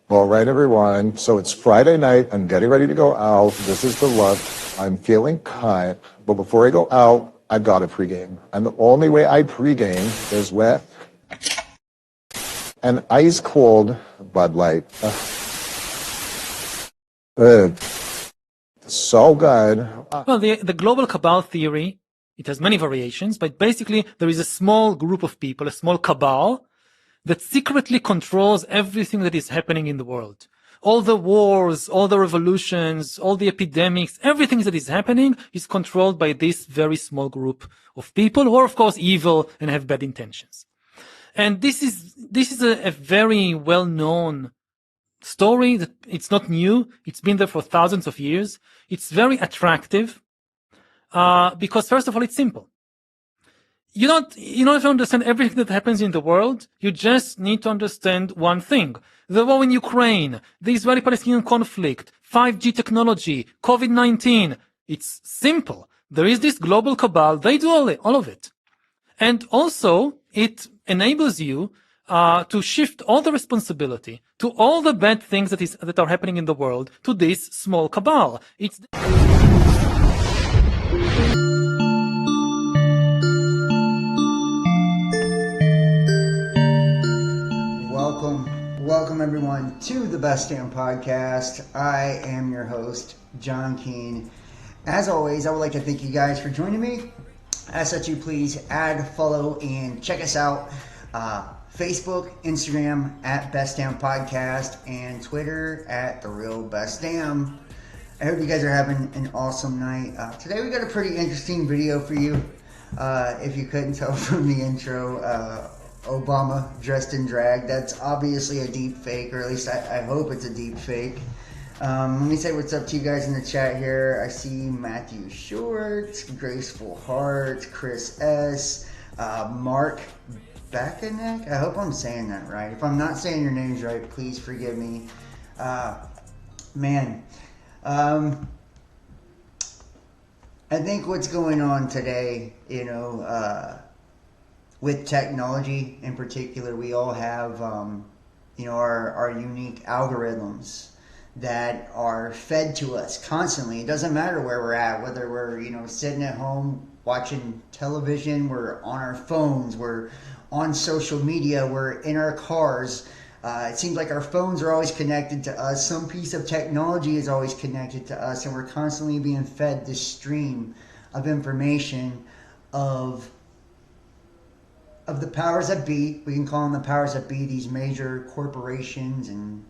All right, everyone. So it's Friday night. I'm getting ready to go out. This is the look. I'm feeling cut. But before I go out, I've got to pregame. And the only way I pregame is with an ice cold Bud Light. So good. Well, the global cabal theory, it has many variations, but basically there is a small group of people, a small cabal, that secretly controls everything that is happening in the world. All the wars, all the revolutions, all the epidemics, everything that is happening is controlled by this very small group of people who are, of course, evil and have bad intentions. And this is a very well-known story that it's not new. It's been there for thousands of years. It's very attractive because, first of all, it's simple. You don't have to understand everything that happens in the world. You just need to understand one thing. The war in Ukraine, the Israeli-Palestinian conflict, 5G technology, COVID-19. It's simple. There is this global cabal. They do all of it. And also, it enables you to shift all the responsibility to all the bad things that are happening in the world to this small cabal. It's Welcome everyone to the Best Damn Podcast. I am your host, John Keane. As always, I would like to thank you guys for joining me. As such, you please add, follow, and check us out. Facebook, Instagram at Best Damn Podcast, and Twitter at The Real Best Damn. I hope you guys are having an awesome night. Today we got a pretty interesting video for you. If you couldn't tell from the intro, Obama dressed in drag. That's obviously a deep fake, or at least I hope it's a deep fake. Let me say what's up to you guys in the chat here. I see Matthew Short, Graceful Heart, Chris S, Mark Bakanek. I hope I'm saying that right. If I'm not saying your names right, please forgive me. Man, I think what's going on today, with technology in particular, we all have, our unique algorithms that are fed to us constantly. It doesn't matter where we're at, whether we're, sitting at home watching television, we're on our phones, we're on social media, we're in our cars. It seems like our phones are always connected to us. Some piece of technology is always connected to us, and we're constantly being fed this stream of information of the powers that be. We can call them the powers that be, these major corporations and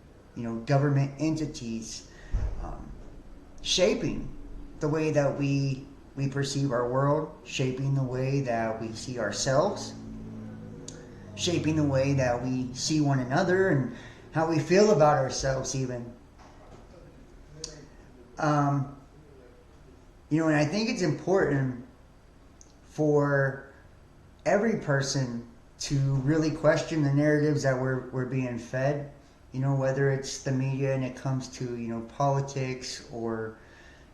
government entities, shaping the way that we perceive our world, shaping the way that we see ourselves, shaping the way that we see one another and how we feel about ourselves even. And I think it's important for every person to really question the narratives that we're being fed, whether it's the media and it comes to, politics, or,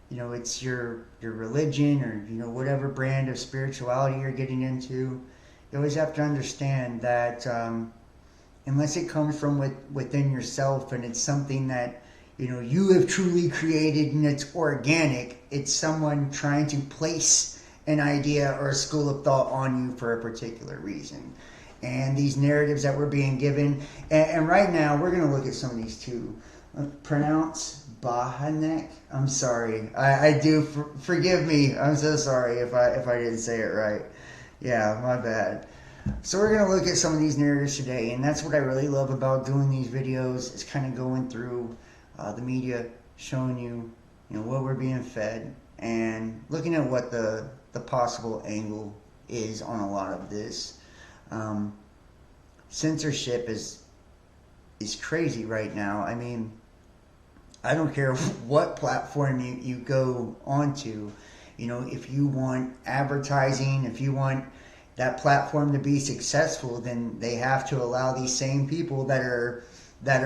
it's your religion, or, whatever brand of spirituality you're getting into. You always have to understand that unless it comes from within yourself and it's something that, you have truly created and it's organic, it's someone trying to place an idea or a school of thought on you for a particular reason. And these narratives that we're being given, and right now we're going to look at some of these too. Pronounce Bahanek. I'm sorry. I do. Forgive me. I'm so sorry if I didn't say it right. Yeah, my bad. So we're going to look at some of these narratives today, and that's what I really love about doing these videos. Is kind of going through the media, showing you, what we're being fed, and looking at what the possible angle is on a lot of this. Censorship is crazy right now. I mean, I don't care what platform you go onto. If you want advertising, if you want that platform to be successful, then they have to allow these same people that are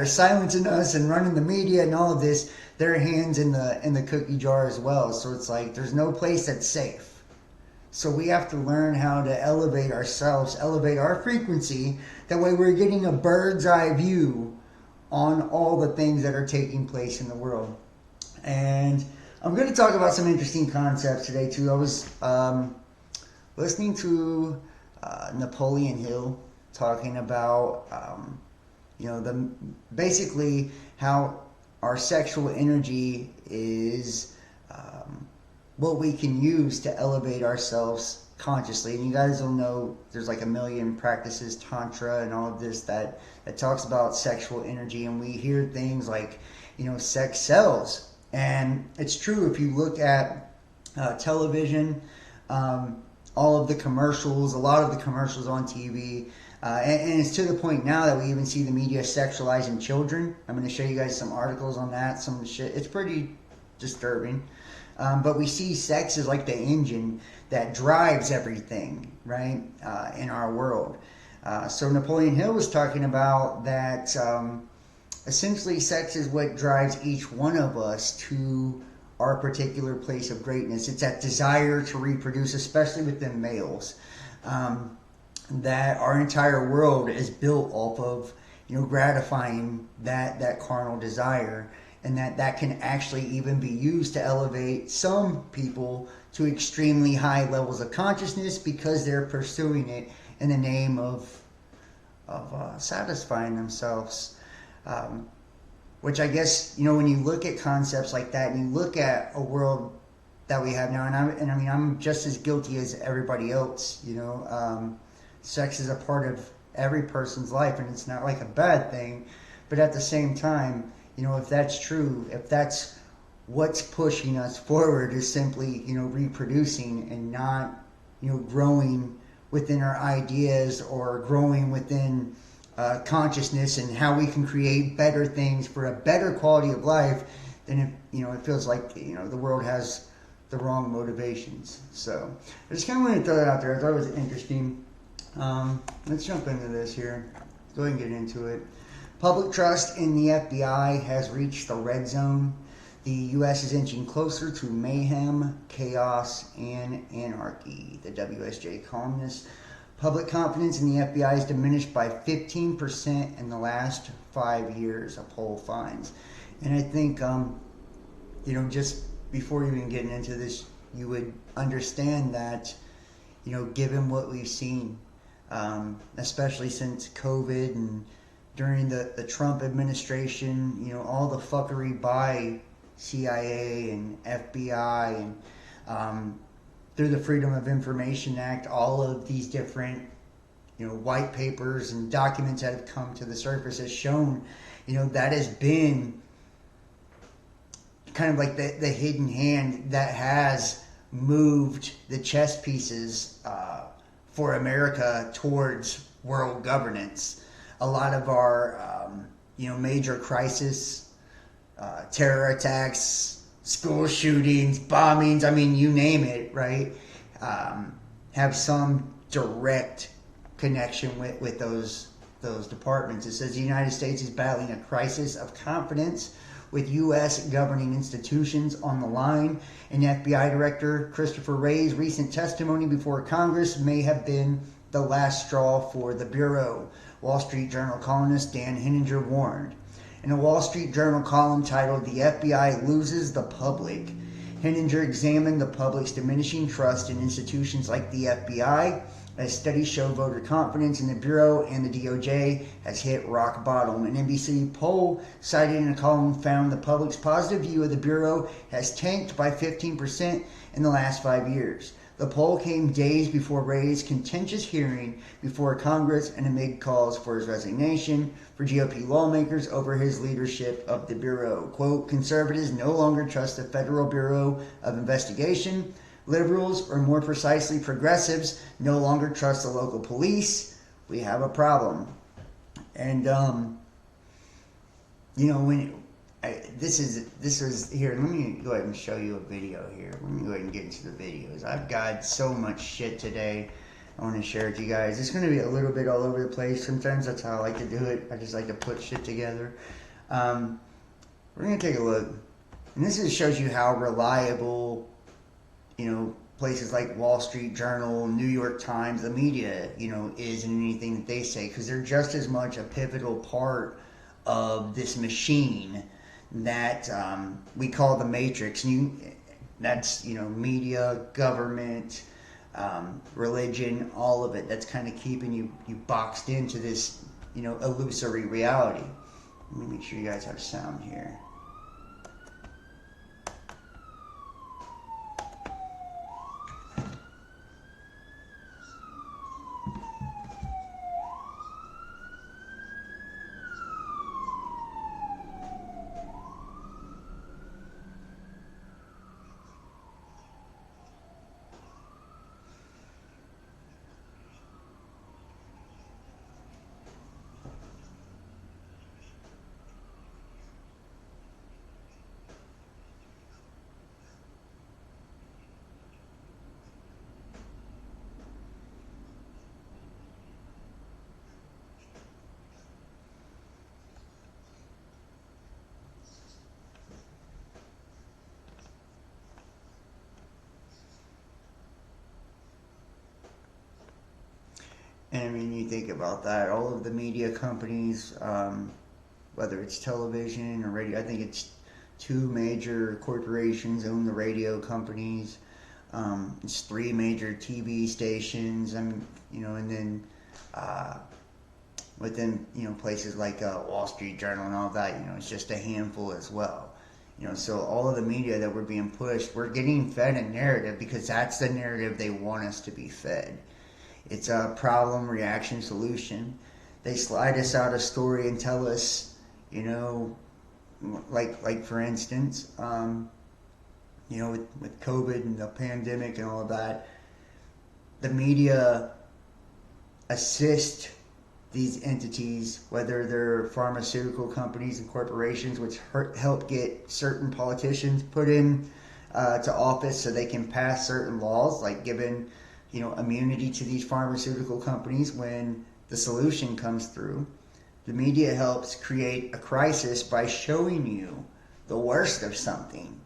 silencing us and running the media and all of this, their hands in the cookie jar as well. So it's like there's no place that's safe. So we have to learn how to elevate ourselves, elevate our frequency. That way we're getting a bird's eye view on all the things that are taking place in the world. And I'm going to talk about some interesting concepts today too. I was listening to Napoleon Hill talking about basically how our sexual energy is what we can use to elevate ourselves consciously. And you guys will know there's like a million practices, tantra and all of this that talks about sexual energy, and we hear things like sex sells. And it's true. If you look at television, all of the commercials, a lot of the commercials on TV, and it's to the point now that we even see the media sexualizing children. I'm going to show you guys some articles on that, some shit. It's pretty disturbing. But we see sex as like the engine that drives everything, right, in our world. So Napoleon Hill was talking about that essentially sex is what drives each one of us to our particular place of greatness. It's that desire to reproduce, especially within males. That our entire world is built off of, gratifying that carnal desire, and that can actually even be used to elevate some people to extremely high levels of consciousness because they're pursuing it in the name of satisfying themselves. Which I guess, when you look at concepts like that and you look at a world that we have now, and I mean, I'm just as guilty as everybody else, sex is a part of every person's life, and it's not like a bad thing. But at the same time, if that's true, if that's what's pushing us forward is simply, reproducing and not, growing within our ideas or growing within consciousness and how we can create better things for a better quality of life, then it feels like the world has the wrong motivations. So I just kind of wanted to throw that out there. I thought it was interesting. Let's jump into this here. Go ahead and get into it. Public trust in the FBI has reached the red zone. The U.S. is inching closer to mayhem, chaos, and anarchy. The WSJ columnist. Public confidence in the FBI has diminished by 15% in the last 5 years, a poll finds. And I think, just before even getting into this, you would understand that, given what we've seen, especially since COVID and during the Trump administration, all the fuckery by CIA and FBI and through the Freedom of Information Act, all of these different, white papers and documents that have come to the surface has shown, that has been kind of like the hidden hand that has moved the chess pieces for America towards world governance. A lot of our, major crisis, terror attacks, school shootings, bombings, I mean, you name it, right? Have some direct connection with those departments. It says the United States is battling a crisis of confidence with U.S. governing institutions on the line. And FBI Director Christopher Wray's recent testimony before Congress may have been the last straw for the Bureau, Wall Street Journal columnist Dan Henninger warned. In a Wall Street Journal column titled "The FBI Loses the Public," Henninger examined the public's diminishing trust in institutions like the FBI, as studies show voter confidence in the Bureau and the DOJ has hit rock bottom. An NBC poll cited in a column found the public's positive view of the Bureau has tanked by 15% in the last 5 years. The poll came days before Wray's contentious hearing before Congress and amid calls for his resignation for GOP lawmakers over his leadership of the Bureau. Quote, conservatives no longer trust the Federal Bureau of Investigation. Liberals, or more precisely progressives, no longer trust the local police. We have a problem. And, this is here. Let me go ahead and show you a video here. Let me go ahead and get into the videos. I've got so much shit today. I want to share it with you guys. It's going to be a little bit all over the place. Sometimes that's how I like to do it. I just like to put shit together. We're going to take a look. And this just shows you how reliable, places like Wall Street Journal, New York Times, the media, is in anything that they say, because they're just as much a pivotal part of this machine that we call the Matrix. That's media, government, religion, all of it. That's kind of keeping you boxed into this illusory reality. Let me make sure you guys have sound here. And I mean, you think about that, all of the media companies, whether it's television or radio, I think it's two major corporations own the radio companies. It's three major TV stations, and then within places like Wall Street Journal and all that, it's just a handful as well. So all of the media that we're being pushed, we're getting fed a narrative because that's the narrative they want us to be fed. It's a problem, reaction, solution. They slide us out a story and tell us, like for instance, with COVID and the pandemic and all of that, the media assist these entities, whether they're pharmaceutical companies and corporations, which help get certain politicians put in to office so they can pass certain laws, like giving immunity to these pharmaceutical companies when the solution comes through. The media helps create a crisis by showing you the worst of something.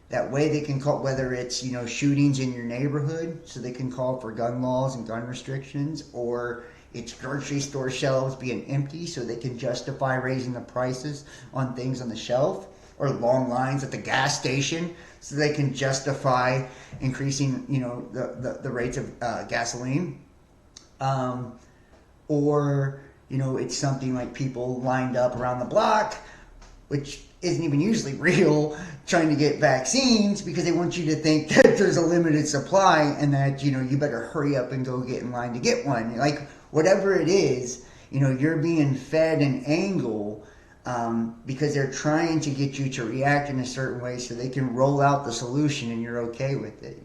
That way they can call, whether it's shootings in your neighborhood, so they can call for gun laws and gun restrictions, or it's grocery store shelves being empty so they can justify raising the prices on things on the shelf, or long lines at the gas station so they can justify increasing the rates of gasoline, or it's something like people lined up around the block, which isn't even usually real, trying to get vaccines because they want you to think that there's a limited supply and that you better hurry up and go get in line to get one. Like whatever it is, you're being fed an angle because they're trying to get you to react in a certain way so they can roll out the solution and you're okay with it.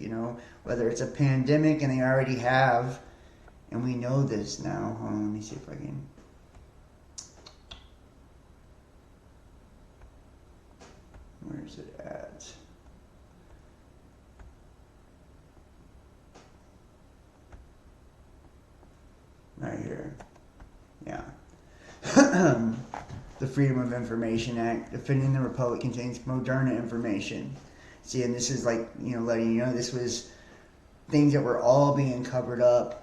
Whether it's a pandemic and they already have, and we know this now. Hold on, let me see if I can. Where is it at? Right here. Yeah. The Freedom of Information Act, defending the Republic, contains Moderna information. See, and this is like, letting you know this was things that were all being covered up,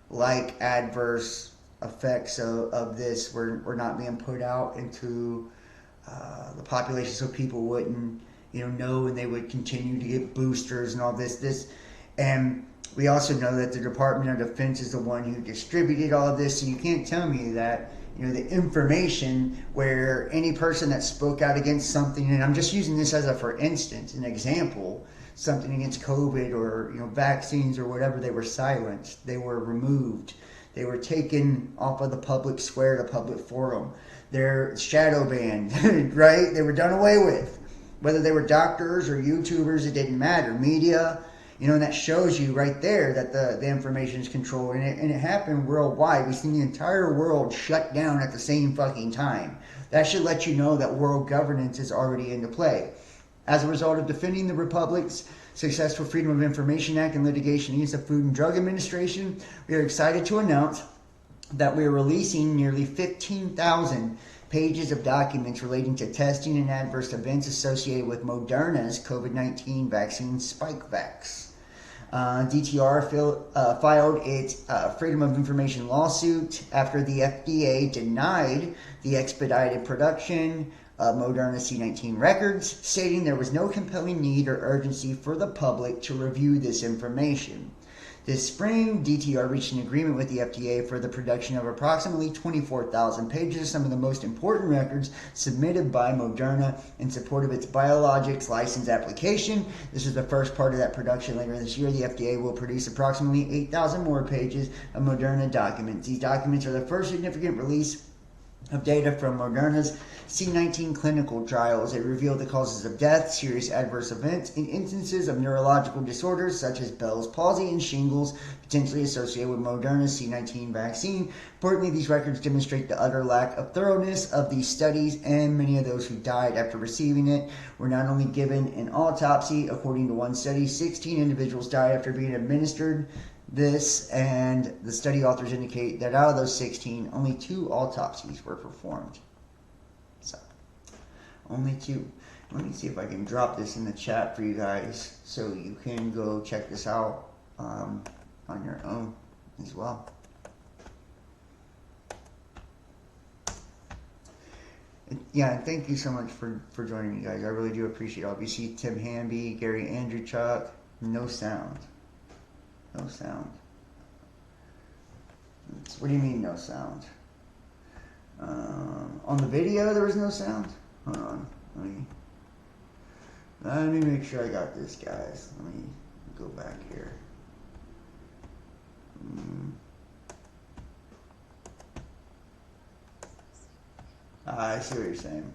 like adverse effects of this were not being put out into the population so people wouldn't, know, and they would continue to get boosters and all this. And we also know that the Department of Defense is the one who distributed all of this, so you can't tell me that the information where any person that spoke out against something, and I'm just using this as for instance, an example, something against COVID or vaccines or whatever, they were silenced, they were removed, they were taken off of the public square, the public forum, they're shadow banned, right? They were done away with. Whether they were doctors or YouTubers, it didn't matter. Media, and that shows you right there that the information is controlled, and it happened worldwide. We've seen the entire world shut down at the same fucking time. That should let you know that world governance is already into play. As a result of defending the Republic's successful Freedom of Information Act and litigation against the Food and Drug Administration, we are excited to announce that we are releasing nearly 15,000 pages of documents relating to testing and adverse events associated with Moderna's COVID-19 vaccine Spikevax. DTR filed its Freedom of Information lawsuit after the FDA denied the expedited production of Moderna C-19 records, stating there was no compelling need or urgency for the public to review this information. This spring, DTR reached an agreement with the FDA for the production of approximately 24,000 pages of some of the most important records submitted by Moderna in support of its biologics license application. This is the first part of that production. Later this year, the FDA will produce approximately 8,000 more pages of Moderna documents. These documents are the first significant release of data from Moderna's C-19 clinical trials. It revealed the causes of death, serious adverse events, and instances of neurological disorders such as Bell's palsy and shingles potentially associated with Moderna's C-19 vaccine. Importantly, these records demonstrate the utter lack of thoroughness of these studies, and many of those who died after receiving it were not only given an autopsy. According to one study, 16 individuals died after being administered this, and the study authors indicate that out of those 16, only 2 autopsies were performed. So, only 2. Let me see if I can drop this in the chat for you guys so you can go check this out on your own as well. Yeah, and thank you so much for joining me, guys. I really do appreciate it. Obviously, Tim Hamby, Gary Andrew Chuck, no sound. No sound. What do you mean no sound? On the video there was no sound? Hold on. Let me make sure I got this, guys. Let me go back here. I see what you're saying.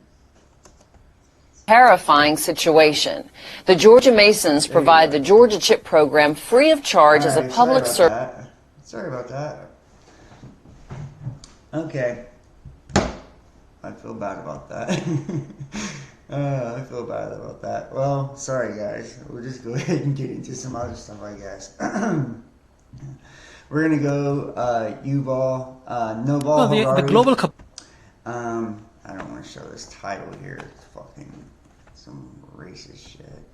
Terrifying situation. The Georgia Masons provide the Georgia Chip program free of charge as a public service. Sorry about that. Okay. I feel bad about that. I feel bad about that. Well, sorry guys. We'll just go ahead and get into some other stuff, I guess. We're gonna go Yuval Noval Harari. The global. I don't want to show this title here. It's fucking some racist shit.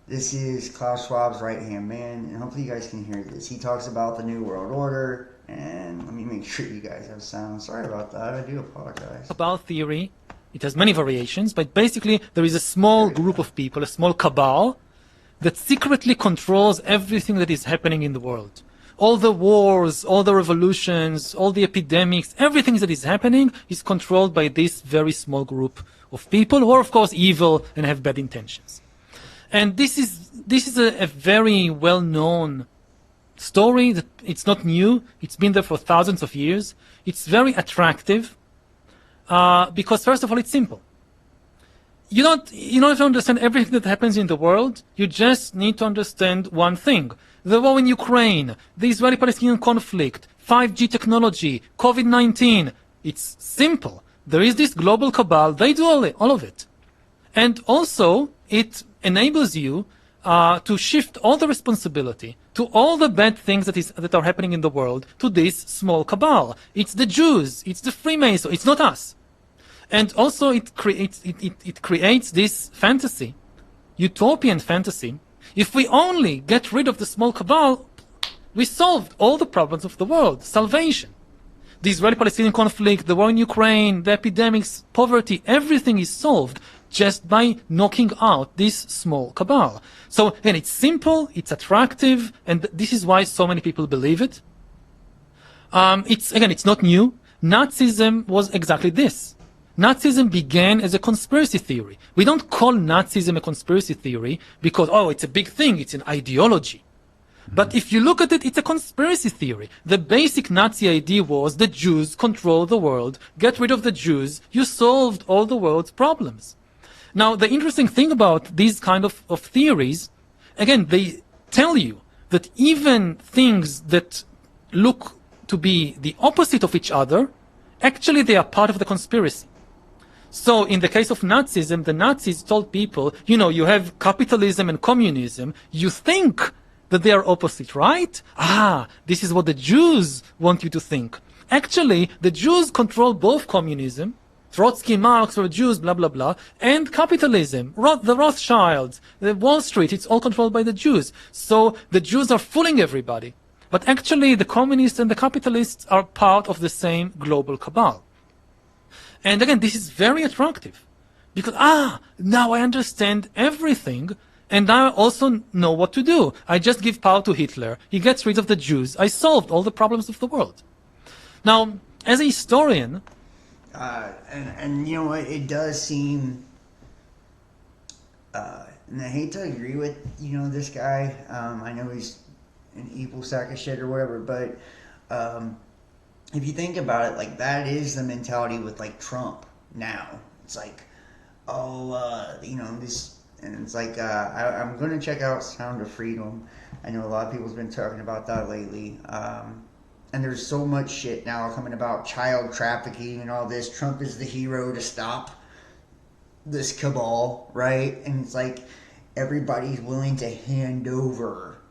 This is Klaus Schwab's right-hand man, and hopefully you guys can hear this. He talks about the New World Order, and let me make sure you guys have sound. Sorry about that. I do apologize. Cabal theory, it has many variations, but basically there is a small group of people, a small cabal, that secretly controls everything that is happening in the world. All the wars, all the revolutions, all the epidemics, everything that is happening is controlled by this very small group of people who are, of course, evil and have bad intentions. And this is a very well-known story. That it's not new. It's been there for thousands of years. It's very attractive because, first of all, it's simple. You don't have to understand everything that happens in the world. You just need to understand one thing. The war in Ukraine, the Israeli-Palestinian conflict, 5G technology, COVID-19. It's simple. There is this global cabal. They do all of it. And also, it enables you to shift all the responsibility to all the bad things that are happening in the world to this small cabal. It's the Jews. It's the Freemasons. It's not us. And also it creates this fantasy, utopian fantasy. If we only get rid of the small cabal, we solved all the problems of the world. Salvation. The Israeli-Palestinian conflict, the war in Ukraine, the epidemics, poverty, everything is solved just by knocking out this small cabal. So again, it's simple, it's attractive, and this is why so many people believe it. It's not new. Nazism was exactly this. Nazism began as a conspiracy theory. We don't call Nazism a conspiracy theory because, it's a big thing, it's an ideology. But if you look at it, it's a conspiracy theory. The basic Nazi idea was the Jews control the world, get rid of the Jews, you solved all the world's problems. Now, the interesting thing about these kind of theories, again, they tell you that even things that look to be the opposite of each other, actually they are part of the conspiracy. So in the case of Nazism, the Nazis told people, you have capitalism and communism. You think that they are opposite, right? This is what the Jews want you to think. Actually, the Jews control both communism Trotsky, Marx were Jews, blah, blah, blah. And capitalism, the Rothschilds, the Wall Street, it's all controlled by the Jews. So the Jews are fooling everybody. But actually, the communists and the capitalists are part of the same global cabal. And again, this is very attractive. Because, now I understand everything, and I also know what to do. I just give power to Hitler. He gets rid of the Jews. I solved all the problems of the world. Now, as a historian, and you know what, it does seem, and I hate to agree with, this guy. I know he's an evil sack of shit or whatever, but if you think about it, like, that is the mentality with, like, Trump now. It's like, this, and it's like, I'm going to check out Sound of Freedom. I know a lot of people's been talking about that lately. And there's so much shit now coming about child trafficking and all this. Trump is the hero to stop this cabal, right? And it's like everybody's willing to hand over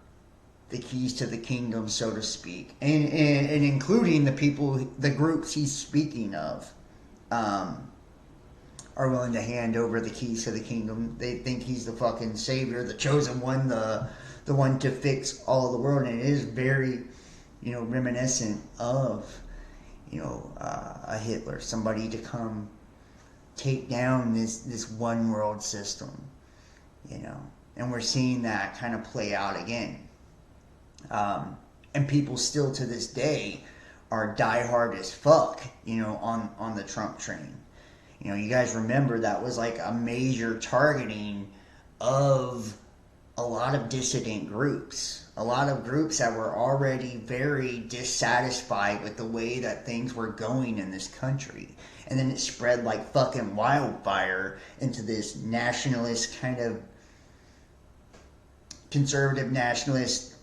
the keys to the kingdom, so to speak. And including the people, the groups he's speaking of, are willing to hand over the keys to the kingdom. They think he's the fucking savior, the chosen one, the one to fix all the world. And it is very, reminiscent of, a Hitler, somebody to come take down this one world system, and we're seeing that kind of play out again. And people still to this day are diehard as fuck, on the Trump train. You guys remember that was like a major targeting of a lot of dissident groups. A lot of groups that were already very dissatisfied with the way that things were going in this country. And then it spread like fucking wildfire into this nationalist kind of conservative nationalist,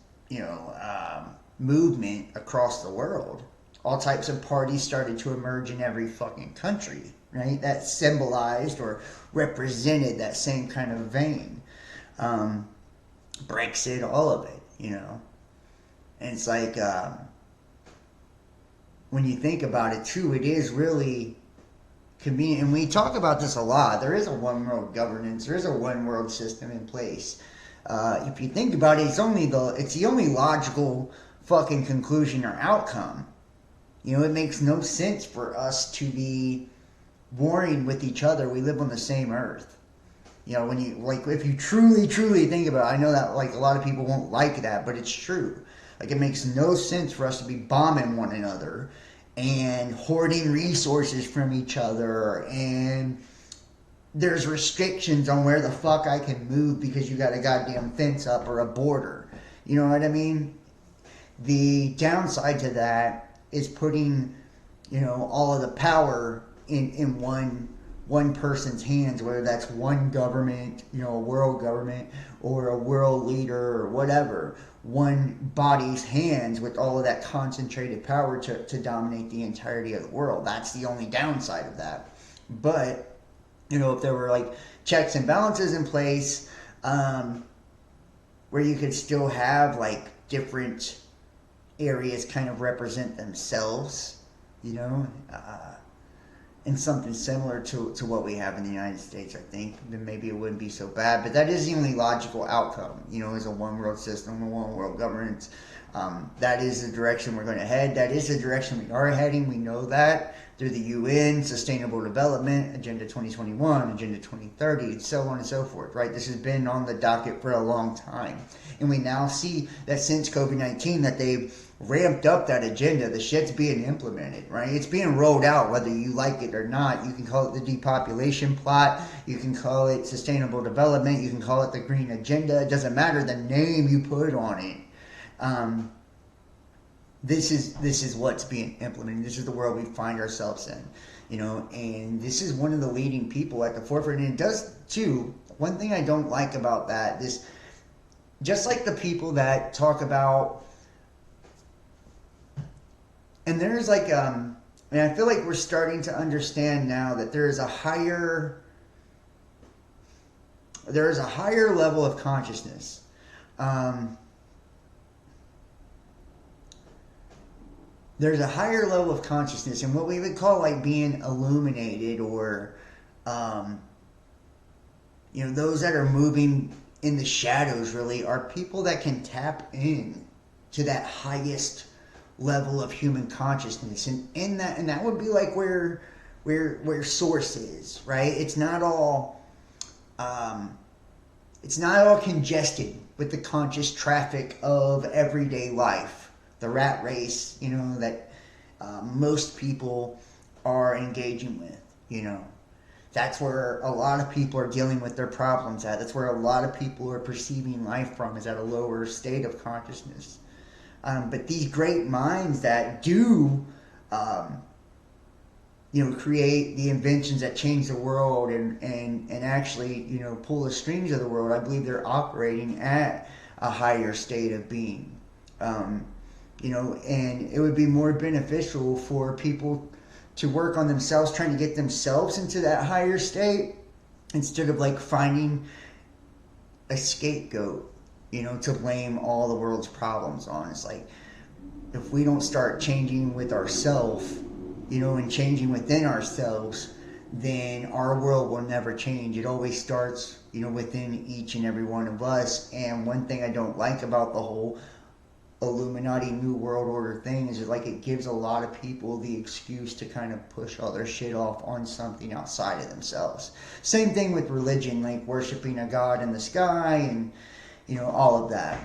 movement across the world. All types of parties started to emerge in every fucking country, right? That symbolized or represented that same kind of vein. Brexit, all of it, And it's like, when you think about it too, it is really convenient. And we talk about this a lot. There is a one world governance. There is a one world system in place. If you think about it, it's the only logical fucking conclusion or outcome. It makes no sense for us to be warring with each other. We live on the same earth. When you, like, if you truly, truly think about it, I know that, like, a lot of people won't like that, but it's true. Like, it makes no sense for us to be bombing one another and hoarding resources from each other, and there's restrictions on where the fuck I can move because you got a goddamn fence up or a border. You know what I mean? The downside to that is putting, all of the power in one person's hands, whether that's one government, a world government, or a world leader, or whatever. One body's hands with all of that concentrated power to dominate the entirety of the world. That's the only downside of that. But, if there were, like, checks and balances in place, where you could still have, like, different areas kind of represent themselves, and something similar to what we have in the United States, I think, then maybe it wouldn't be so bad. But that is the only logical outcome, is a one world system, a one world governance. That is the direction we're going to head. That is the direction we are heading. We know that through the UN, Sustainable Development, Agenda 2021, Agenda 2030, and so on and so forth, right? This has been on the docket for a long time. And we now see that since COVID-19 that they've ramped up that agenda. The shit's being implemented, right? It's being rolled out whether you like it or not. You can call it the depopulation plot. You can call it sustainable development. You can call it the green agenda. It doesn't matter the name you put on it. This is what's being implemented. This is the world we find ourselves in, and this is one of the leading people at the forefront. And it does too. One thing I don't like about that, just like the people that talk about, and there's like, and I feel like we're starting to understand now that there is a higher level of consciousness. there's a higher level of consciousness, and what we would call like being illuminated, or those that are moving in the shadows really are people that can tap in to that highest level of human consciousness, and that would be like where source is, right? It's not all congested with the conscious traffic of everyday life, the rat race, that most people are engaging with. That's where a lot of people are dealing with their problems at. That's where a lot of people are perceiving life from, is at a lower state of consciousness. But these great minds that do, create the inventions that change the world and actually, pull the strings of the world, I believe they're operating at a higher state of being. And it would be more beneficial for people to work on themselves, trying to get themselves into that higher state, instead of like finding a scapegoat, to blame all the world's problems on. It's like, if we don't start changing with ourselves, and changing within ourselves, then our world will never change. It always starts, within each and every one of us. And one thing I don't like about the whole Illuminati New World Order thing is like it gives a lot of people the excuse to kind of push all their shit off on something outside of themselves. Same thing with religion, like worshiping a god in the sky and all of that.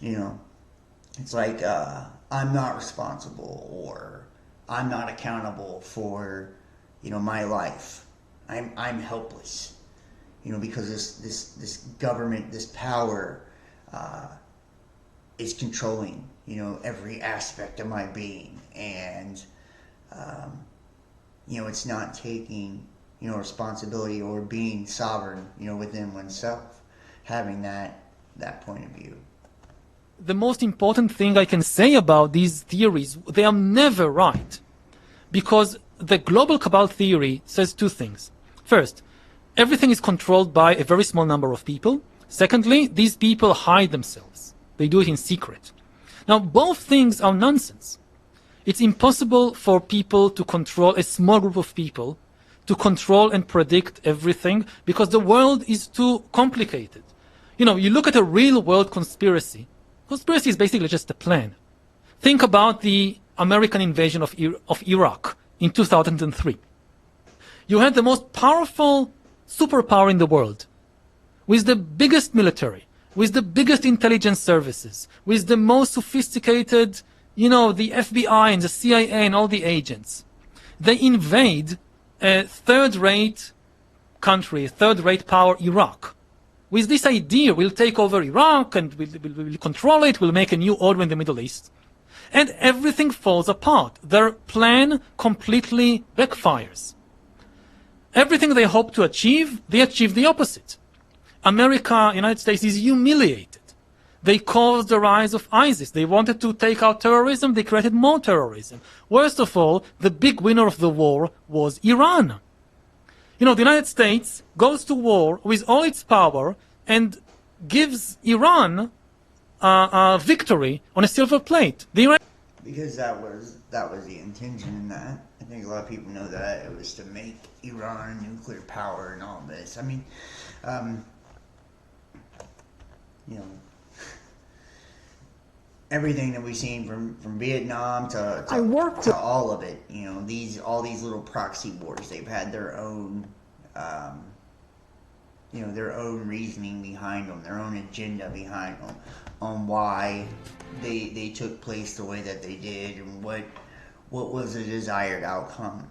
It's like I'm not responsible, or I'm not accountable for my life. I'm helpless. Because this government, this power is controlling, every aspect of my being, and it's not taking, responsibility or being sovereign, within oneself, having that point of view. The most important thing I can say about these theories, they are never right, because the global cabal theory says two things. First, everything is controlled by a very small number of people. Secondly, these people hide themselves. They do it in secret. Now, both things are nonsense. It's impossible for people to control, a small group of people, to control and predict everything, because the world is too complicated. You look at a real world conspiracy. Conspiracy is basically just a plan. Think about the American invasion of Iraq in 2003. You had the most powerful superpower in the world, with the biggest military, with the biggest intelligence services, with the most sophisticated, the FBI and the CIA and all the agents. They invade a third-rate country, third-rate power, Iraq. With this idea, we'll take over Iraq and we'll control it, we'll make a new order in the Middle East. And everything falls apart. Their plan completely backfires. Everything they hope to achieve, they achieve the opposite. America, United States, is humiliated. They caused the rise of ISIS. They wanted to take out terrorism. They created more terrorism. Worst of all, the big winner of the war was Iran. The United States goes to war with all its power and gives Iran a victory on a silver plate. Because that was the intention in that. I think a lot of people know that it was to make Iran a nuclear power and all this. I mean, everything that we've seen from Vietnam to all of it, all these little proxy wars, they've had their own their own reasoning behind them, their own agenda behind them, on why they took place the way that they did, and what was the desired outcome.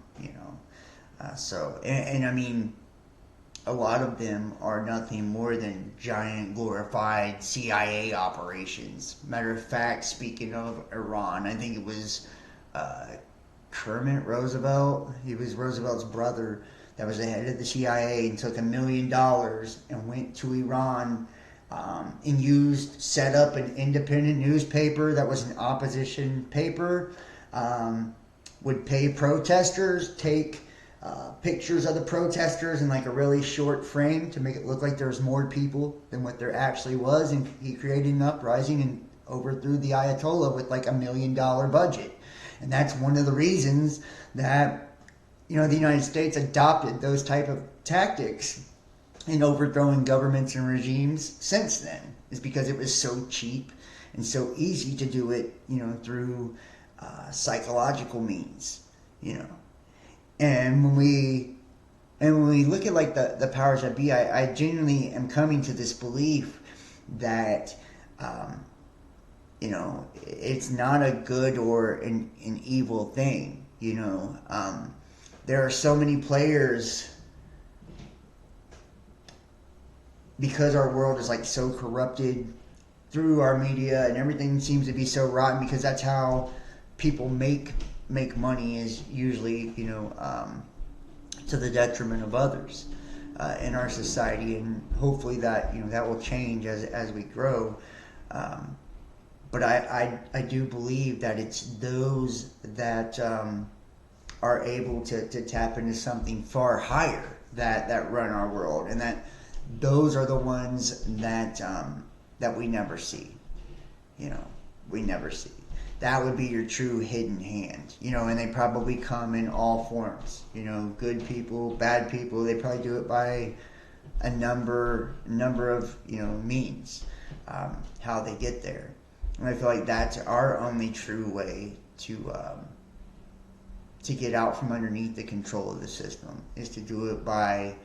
I mean, a lot of them are nothing more than giant glorified CIA operations. Matter of fact, speaking of Iran, I think it was Kermit Roosevelt. He was Roosevelt's brother that was the head of the CIA, and took $1 million and went to Iran and set up an independent newspaper that was an opposition paper, would pay protesters, take pictures of the protesters in like a really short frame to make it look like there was more people than what there actually was, and he created an uprising and overthrew the Ayatollah with like $1 million budget. And that's one of the reasons that, the United States adopted those type of tactics in overthrowing governments and regimes since then, is because it was so cheap and so easy to do it, through psychological means, And when we look at like the powers that be, I genuinely am coming to this belief that, it's not a good or an evil thing. There are so many players, because our world is like so corrupted through our media, and everything seems to be so rotten, because that's how people make money, is usually to the detriment of others in our society, and hopefully that that will change as we grow. But I do believe that it's those that are able to tap into something far higher that run our world, and that those are the ones that we never see. We never see. That would be your true hidden hand. And they probably come in all forms. Good people, bad people. They probably do it by a number of means, how they get there. And I feel like that's our only true way to get out from underneath the control of the system, is to do it by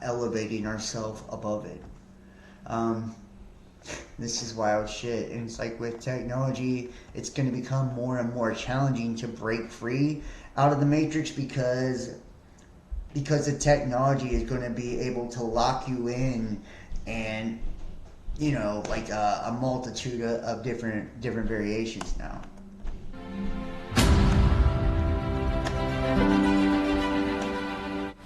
elevating ourselves above it. This is wild shit, and it's like with technology, it's going to become more and more challenging to break free out of the matrix, because the technology is going to be able to lock you in, and like a multitude of different variations now.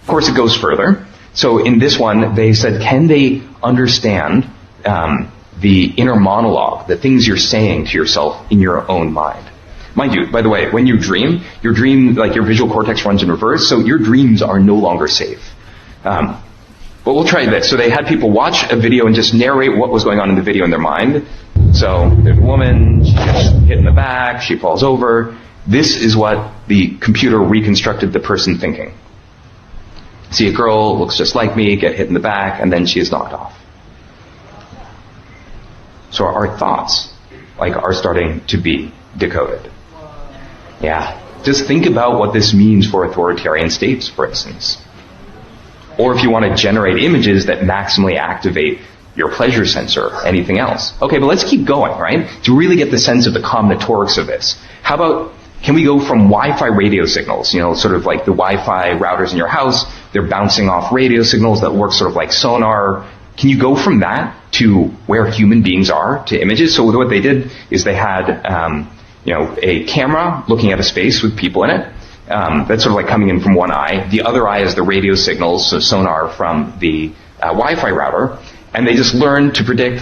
Of course, it goes further. So in this one, they said, can they understand the inner monologue, the things you're saying to yourself in your own mind? Mind you, by the way, when you dream, like your visual cortex runs in reverse, so your dreams are no longer safe. But we'll try this. So they had people watch a video and just narrate what was going on in the video in their mind. So there's a woman, she gets hit in the back, she falls over. This is what the computer reconstructed the person thinking. See a girl, looks just like me, get hit in the back, and then she is knocked off. So our thoughts, are starting to be decoded. Yeah. Just think about what this means for authoritarian states, for instance. Or if you want to generate images that maximally activate your pleasure sensor, anything else. Okay, but let's keep going, right? To really get the sense of the combinatorics of this. How about, can we go from Wi-Fi radio signals, sort of like the Wi-Fi routers in your house, they're bouncing off radio signals that work sort of like sonar. Can you go from that to where human beings are, to images? So what they did is they had, a camera looking at a space with people in it. That's sort of like coming in from one eye. The other eye is the radio signals, so sonar from the Wi-Fi router. And they just learned to predict,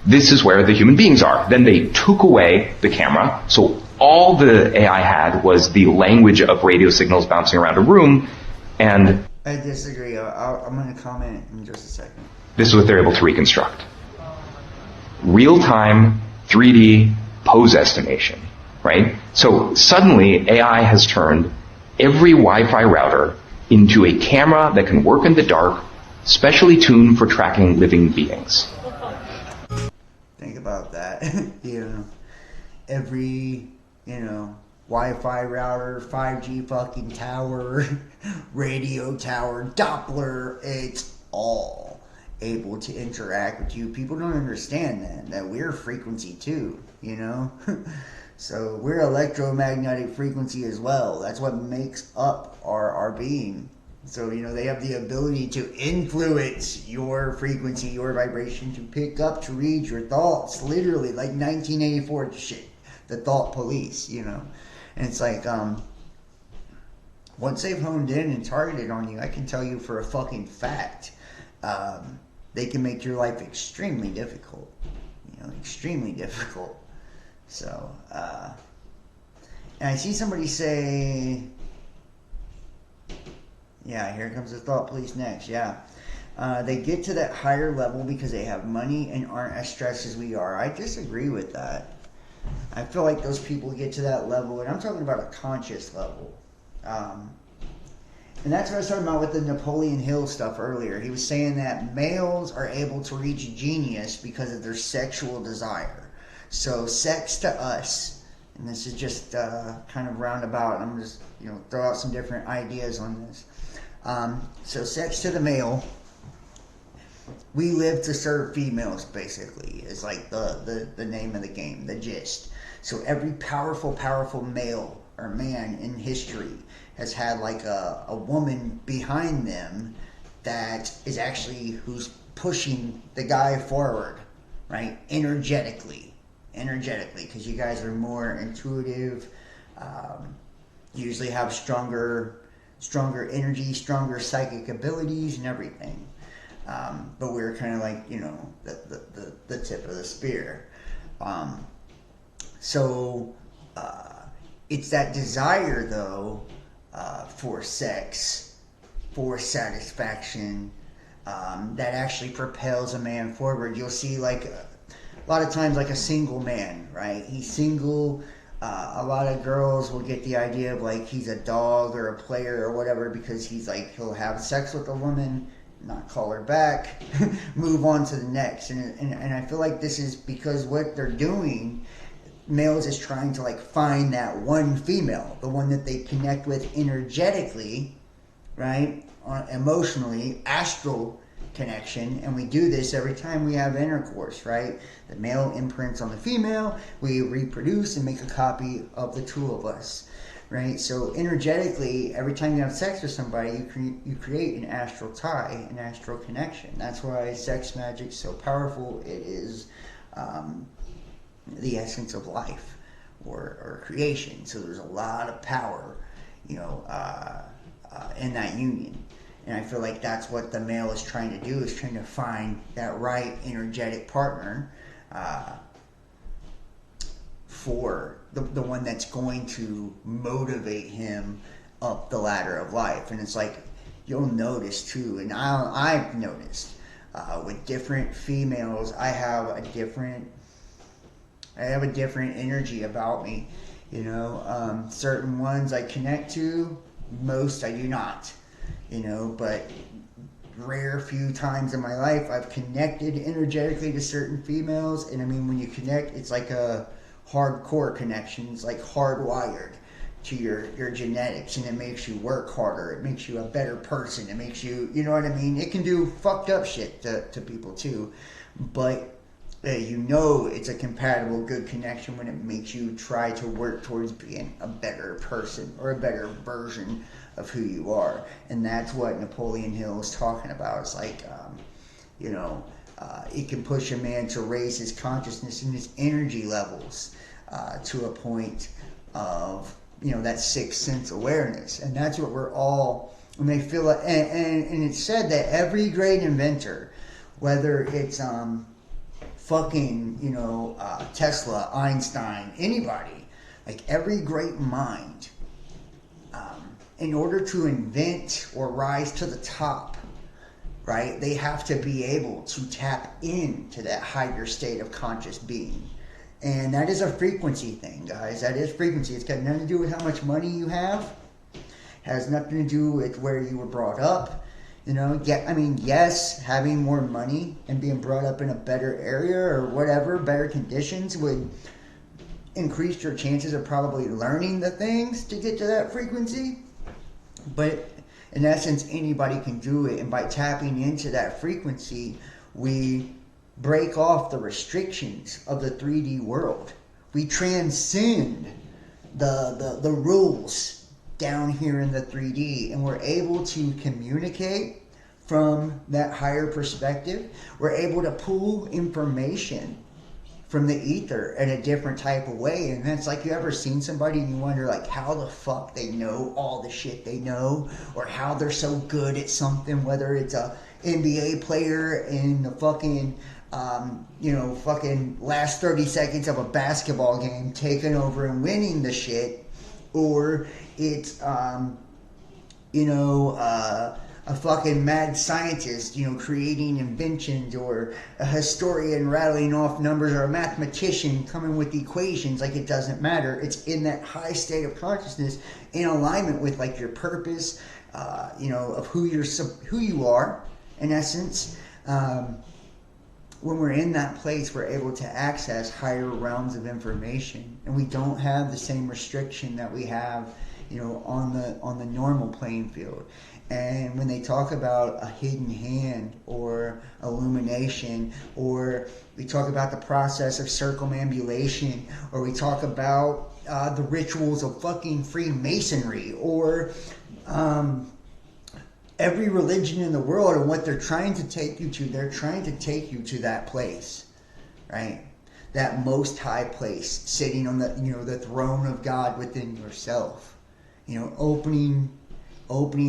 this is where the human beings are. Then they took away the camera. So all the AI had was the language of radio signals bouncing around a room. And I disagree. I'm going to comment in just a second. This is what they're able to reconstruct. Real-time 3D pose estimation, right? So suddenly AI has turned every Wi-Fi router into a camera that can work in the dark, specially tuned for tracking living beings. Think about that. Every, Wi-Fi router, 5G fucking tower, radio tower, Doppler, it's all able to interact with you. People don't understand that we're frequency too, So we're electromagnetic frequency as well. That's what makes up our being. So, they have the ability to influence your frequency, your vibration, to pick up, to read your thoughts, literally, like 1984 shit, the thought police, And it's like, once they've honed in and targeted on you, I can tell you for a fucking fact, they can make your life extremely difficult, extremely difficult. So, and I see somebody say, yeah, here comes the thought police next. Yeah. They get to that higher level because they have money and aren't as stressed as we are. I disagree with that. I feel like those people get to that level, and I'm talking about a conscious level. And that's what I was talking about with the Napoleon Hill stuff earlier. He was saying that males are able to reach genius because of their sexual desire. So sex to us, and this is just kind of roundabout, I'm just, throw out some different ideas on this. So sex to the male, we live to serve females, basically, is like the name of the game, the gist. So every powerful male or man in history has had like a woman behind them that is actually who's pushing the guy forward, right? Energetically, because you guys are more intuitive, usually have stronger energy, stronger psychic abilities and everything. But we're kind of like, the tip of the spear. So it's that desire, though, for sex, for satisfaction, that actually propels a man forward. You'll see, like, a lot of times, like a single man, right? He's single. A lot of girls will get the idea of, like, he's a dog or a player or whatever because he'll have sex with a woman, not call her back, move on to the next. And I feel like this is because what they're doing, males is trying to like find that one female, the one that they connect with energetically, right? Emotionally, astral connection. And we do this every time we have intercourse, right? The male imprints on the female, we reproduce and make a copy of the two of us, right? So energetically, every time you have sex with somebody, you create an astral tie, an astral connection. That's why sex magic's so powerful. It is the essence of life or creation. So there's a lot of power, in that union. And I feel like that's what the male is trying to do, is trying to find that right energetic partner for the one that's going to motivate him up the ladder of life. And it's like, you'll notice too, and I've noticed with different females, I have a different energy about me. Certain ones I connect to, most I do not. But rare few times in my life I've connected energetically to certain females. And I mean, when you connect, it's like a hardcore connection. It's like hardwired to your genetics, and it makes you work harder. It makes you a better person. It makes you, you know what I mean? It can do fucked up shit to people too, but it's a compatible, good connection when it makes you try to work towards being a better person or a better version of who you are. And that's what Napoleon Hill is talking about. It's like, it can push a man to raise his consciousness and his energy levels to a point of, that sixth sense awareness. And that's what we're all, when they feel like, and it's said that every great inventor, whether it's Tesla, Einstein, anybody, like every great mind, in order to invent or rise to the top, right, they have to be able to tap into that higher state of conscious being. And that is a frequency thing, guys. That is frequency. It's got nothing to do with how much money you have. It has nothing to do with where you were brought up. Yes, having more money and being brought up in a better area or whatever, better conditions would increase your chances of probably learning the things to get to that frequency. But in essence, anybody can do it. And by tapping into that frequency, we break off the restrictions of the 3D world. We transcend the rules down here in the 3D, and we're able to communicate from that higher perspective. We're able to pull information from the ether in a different type of way. And that's like, you ever seen somebody and you wonder like how the fuck they know all the shit they know, or how they're so good at something, whether it's a NBA player in the fucking fucking last 30 seconds of a basketball game taking over and winning the shit, or it's a fucking mad scientist, you know, creating inventions, or a historian rattling off numbers, or a mathematician coming with equations. Like, it doesn't matter. It's in that high state of consciousness, in alignment with like your purpose, you know, of who you are, in essence. When we're in that place, we're able to access higher realms of information, and we don't have the same restriction that we have, you know, on the normal playing field. And when they talk about a hidden hand or illumination, or we talk about the process of circumambulation, or we talk about the rituals of fucking Freemasonry, or every religion in the world, and what they're trying to take you to, they're trying to take you to that place, right? That most high place, sitting on the, you know, the throne of God within yourself, you know, opening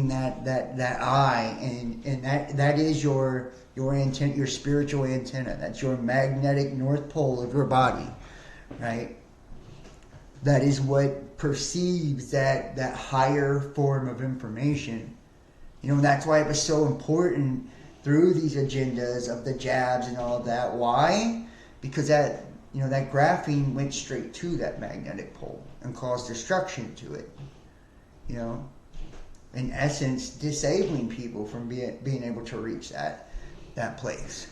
that eye, and that is your antenna, your spiritual antenna. That's your magnetic north pole of your body, right? That is what perceives that higher form of information. You know, that's why it was so important through these agendas of the jabs and all of that. Why? Because that, you know, that graphene went straight to that magnetic pole and caused destruction to it. You know, in essence, disabling people from being able to reach that place,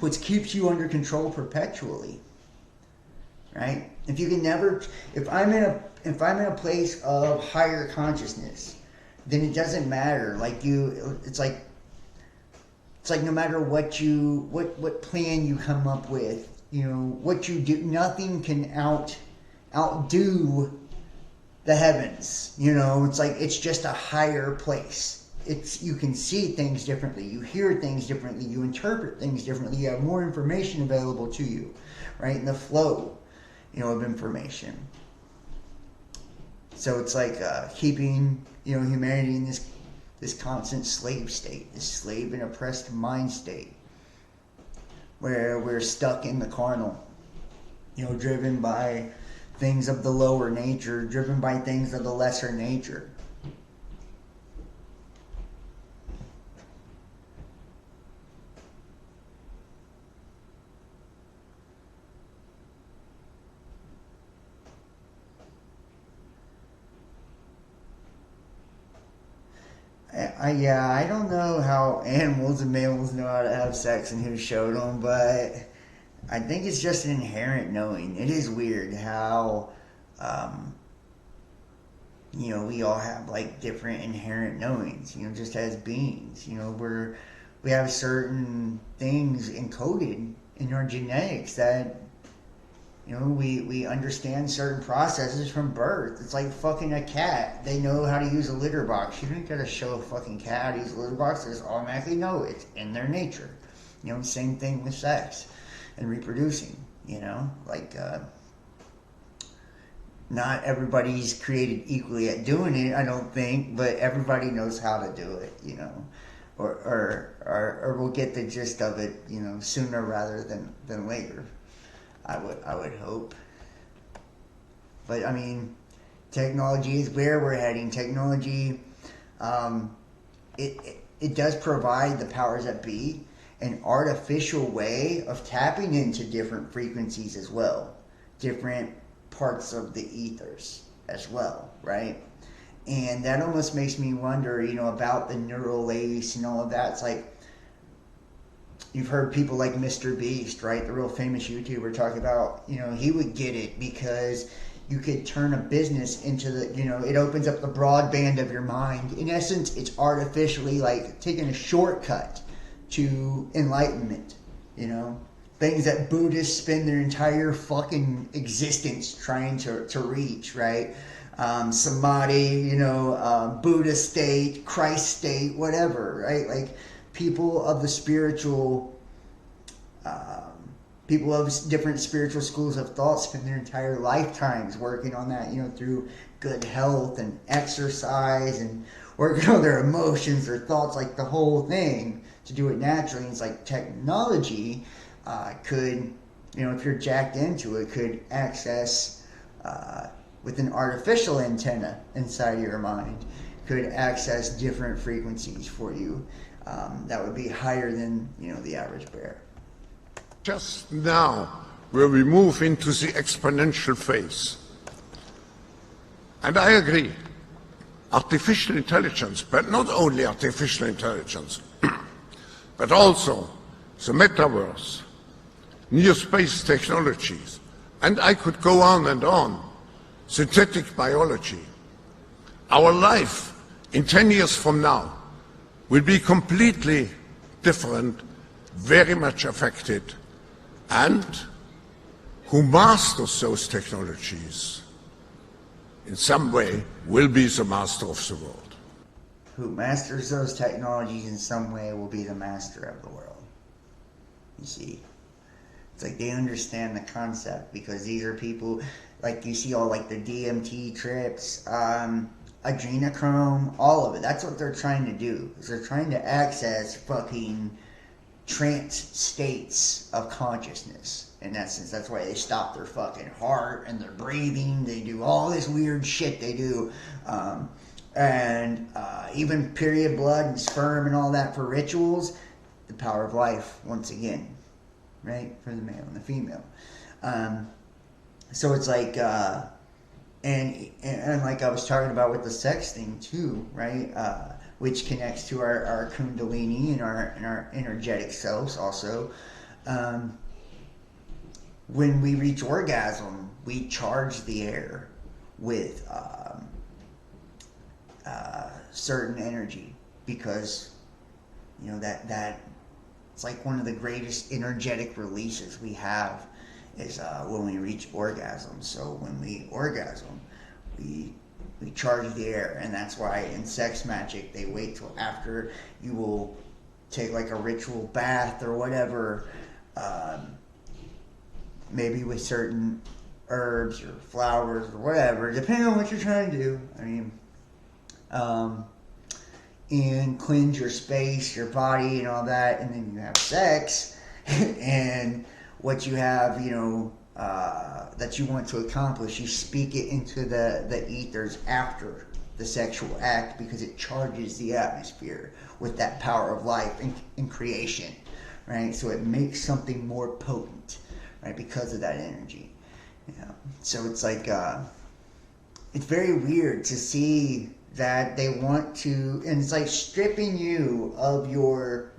which keeps you under control perpetually. Right? If I'm in a place of higher consciousness, then it doesn't matter. It's like no matter what plan you come up with, you know, what you do, nothing can outdo the heavens. You know, it's like, it's just a higher place. You can see things differently, you hear things differently, you interpret things differently, you have more information available to you, right? In the flow, you know, of information. So it's like keeping, you know, humanity in this constant slave state, this slave and oppressed mind state, where we're stuck in the carnal, you know, driven by things of the lower nature, driven by things of the lesser nature. I don't know how animals and mammals know how to have sex and who showed them, but I think it's just an inherent knowing. It is weird how, you know, we all have like different inherent knowings, you know, just as beings. You know, we have certain things encoded in our genetics that, you know, we understand certain processes from birth. It's like fucking a cat. They know how to use a litter box. You don't gotta show a fucking cat how to use a litter box. They just automatically know it's in their nature. You know, same thing with sex and reproducing, you know, like, not everybody's created equally at doing it, I don't think, but everybody knows how to do it, you know, or we'll get the gist of it, you know, sooner rather than later. I would hope. But I mean, technology is where we're heading. Technology, it does provide the powers that be an artificial way of tapping into different frequencies as well, different parts of the ethers as well, right? And that almost makes me wonder, you know, about the neural lace and all of that. It's like, you've heard people like Mr. Beast, right? The real famous YouTuber, talk about, you know, he would get it because you could turn a business into the, you know, it opens up the broadband of your mind. In essence, it's artificially like taking a shortcut to enlightenment, you know? Things that Buddhists spend their entire fucking existence trying to reach, right? Samadhi, you know, Buddha state, Christ state, whatever, right? Like, people of the spiritual, people of different spiritual schools of thought spend their entire lifetimes working on that, you know, through good health and exercise and working on their emotions, their thoughts, like the whole thing, to do it naturally. And it's like technology could, you know, if you're jacked into it, could access with an artificial antenna inside of your mind, could access different frequencies for you that would be higher than, the average bear. Just now, where we move into the exponential phase. And I agree, artificial intelligence, but not only artificial intelligence, but also the metaverse, near space technologies, and I could go on and on, synthetic biology. Our life in 10 years from now will be completely different, very much affected, and who masters those technologies in some way will be the master of the world. Who masters those technologies in some way will be the master of the world. You see, it's like they understand the concept, because these are people, like you see all like the DMT trips, adrenochrome, all of it. That's what they're trying to do, is they're trying to access fucking trance states of consciousness. In essence, that's why they stop their fucking heart and their breathing. They do all this weird shit they do. Even period blood and sperm and all that for rituals. The power of life, once again, right? For the male and the female. So it's like, and like I was talking about with the sex thing too, right? Which connects to our kundalini and our energetic selves also. When we reach orgasm, we charge the air with certain energy, because that it's like one of the greatest energetic releases we have is when we reach orgasm. So when we orgasm, we charge the air, and that's why in sex magic they wait till after you will take like a ritual bath or whatever. Maybe with certain herbs or flowers or whatever, depending on what you're trying to do. I mean, and cleanse your space, your body, and all that, and then you have sex, and what you have, that you want to accomplish, you speak it into the ethers after the sexual act, because it charges the atmosphere with that power of life and creation, right? So it makes something more potent, right, because of that energy. So it's like, it's very weird to see that they want to, and it's like stripping you of your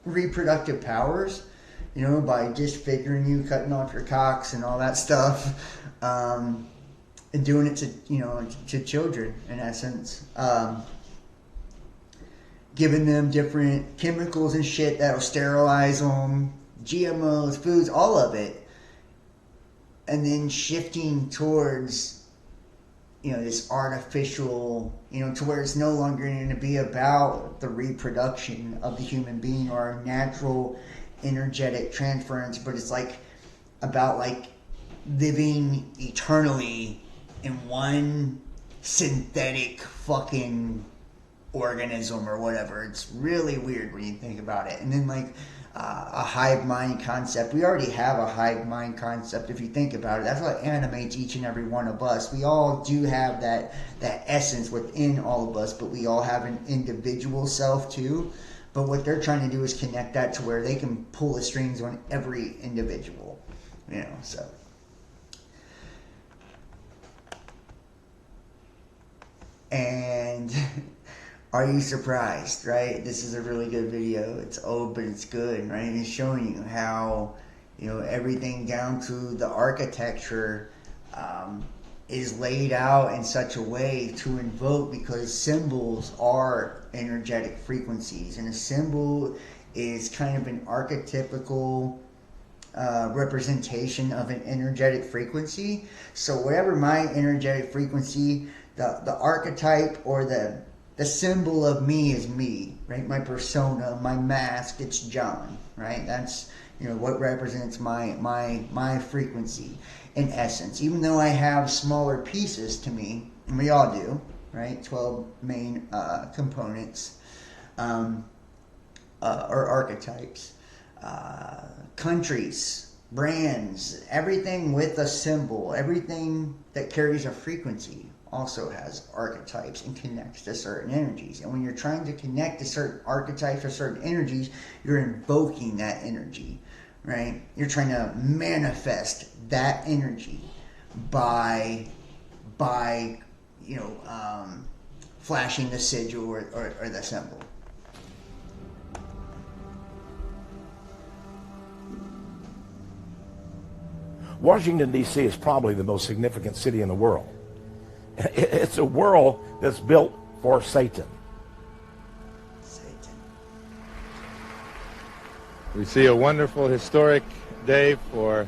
reproductive powers, by disfiguring you, cutting off your cocks and all that stuff, and doing it to children, in essence. Giving them different chemicals and shit that'll sterilize them, GMOs, foods, all of it, and then shifting towards, this artificial, to where it's no longer going to be about the reproduction of the human being or our natural energetic transference, but it's like about like living eternally in one synthetic fucking organism or whatever. It's really weird when you think about it. And then like a hive mind concept. We already have a hive mind concept if you think about it. That's what animates each and every one of us. We all do have that essence within all of us, but we all have an individual self too. But what they're trying to do is connect that to where they can pull the strings on every individual, so. And are you surprised, right? This is a really good video. It's old, but it's good, right? And it's showing you how, everything down to the architecture is laid out in such a way to invoke, because symbols are energetic frequencies, and a symbol is kind of an archetypical representation of an energetic frequency. So whatever my energetic frequency, the archetype or the symbol of me is me, right? My persona, my mask, it's John, right? That's, what represents my frequency in essence. Even though I have smaller pieces to me, and we all do, right? 12 main components or archetypes, countries, brands, everything with a symbol, everything that carries a frequency, also has archetypes and connects to certain energies. And when you're trying to connect to certain archetypes or certain energies, you're invoking that energy, right? You're trying to manifest that energy by flashing the sigil or the symbol. Washington, D.C. is probably the most significant city in the world. It's a world that's built for Satan. We see a wonderful historic day for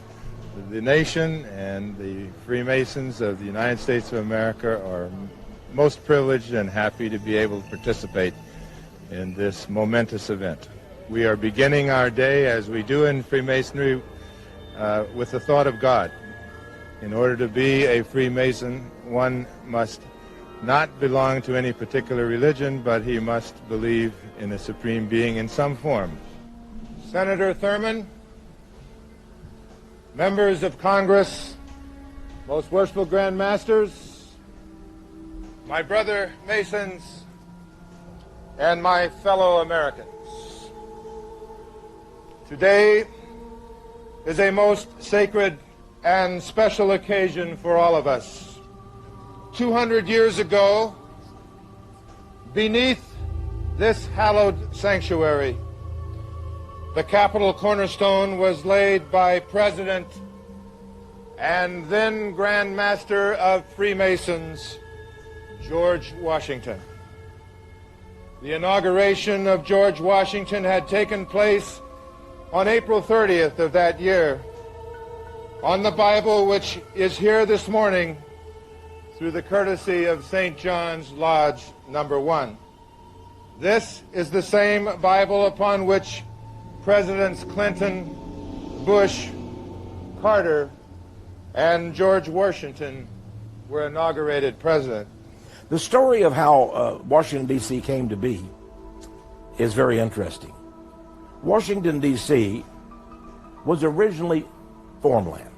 the nation, and the Freemasons of the United States of America are most privileged and happy to be able to participate in this momentous event. We are beginning our day, as we do in Freemasonry, with the thought of God. In order to be a Freemason, one must not belong to any particular religion, but he must believe in a supreme being in some form. Senator Thurman, members of Congress, most worshipful Grand Masters, my brother Masons, and my fellow Americans. Today is a most sacred and special occasion for all of us. 200 years ago, beneath this hallowed sanctuary, the Capitol cornerstone was laid by President and then Grand Master of Freemasons, George Washington. The inauguration of George Washington had taken place on April 30th of that year. On the Bible, which is here this morning through the courtesy of St. John's Lodge number 1. This is the same Bible upon which Presidents Clinton, Bush, Carter, and George Washington were inaugurated president. The story of how Washington, D.C. came to be is very interesting. Washington, D.C. was originally farmland.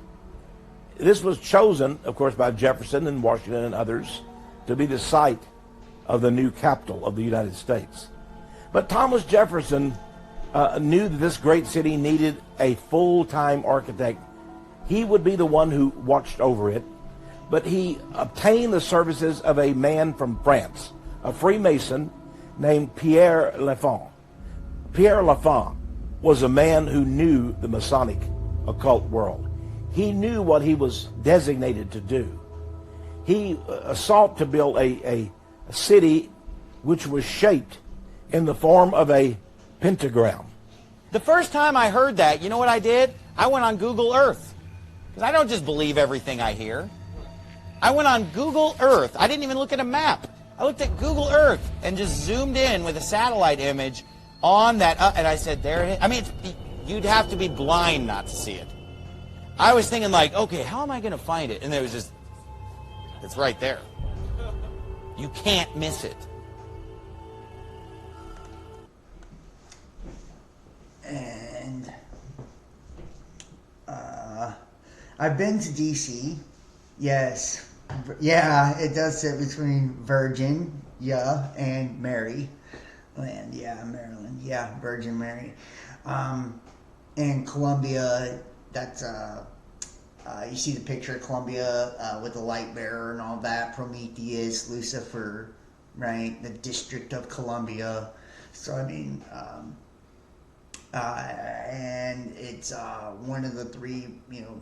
This was chosen, of course, by Jefferson and Washington and others to be the site of the new capital of the United States. But Thomas Jefferson knew that this great city needed a full-time architect. He would be the one who watched over it, but he obtained the services of a man from France, a Freemason named Pierre Lafont. Pierre Lafont was a man who knew the Masonic occult world. He knew what he was designated to do. He sought to build a city which was shaped in the form of a pentagram. The first time I heard that, you know what I did? I went on Google Earth. Because I don't just believe everything I hear. I went on Google Earth. I didn't even look at a map. I looked at Google Earth and just zoomed in with a satellite image on that, and I said, there it is. I mean, you'd have to be blind not to see it. I was thinking like, okay, how am I going to find it? And there was just, it's right there. You can't miss it. And I've been to DC. Yes. Yeah, it does sit between Virgin, and Mary land. Yeah, Maryland. Yeah, Virgin Mary. And Columbia, that's you see the picture of Columbia with the light bearer and all that, Prometheus, Lucifer, right? The District of Columbia. So I mean, and it's one of the three,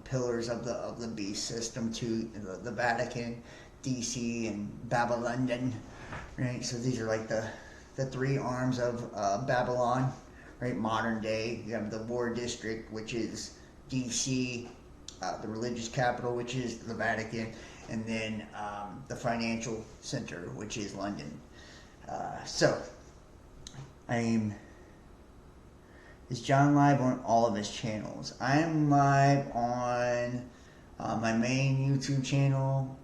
pillars of the beast system too. The Vatican, DC, and Babylon, right? So these are like the three arms of Babylon, right? Modern day. You have the War District, which is DC, the religious capital, which is the Vatican, and then the financial center, which is London. So is John live on all of his channels? I'm live on my main YouTube channel,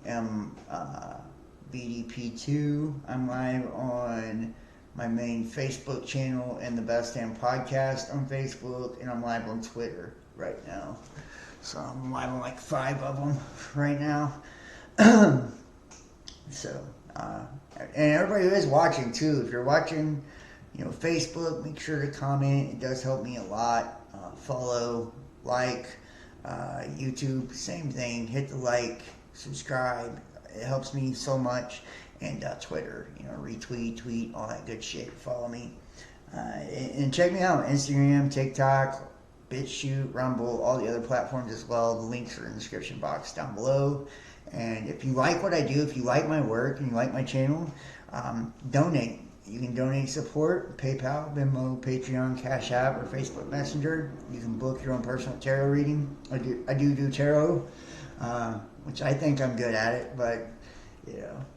BDP2. I'm live on my main Facebook channel and the Best Damn Podcast on Facebook, and I'm live on Twitter right now. So I'm live on like 5 of them right now. So, and everybody who is watching too, if you're watching, Facebook, make sure to comment. It does help me a lot. Follow, like, YouTube, same thing. Hit the like, subscribe. It helps me so much. And Twitter, retweet, tweet, all that good shit. Follow me. And check me out. Instagram, TikTok, BitChute, Rumble, all the other platforms as well. The links are in the description box down below. And if you like what I do, if you like my work and you like my channel, donate. You can donate support, PayPal, Venmo, Patreon, Cash App, or Facebook Messenger. You can book your own personal tarot reading. I do tarot, which I think I'm good at it, but,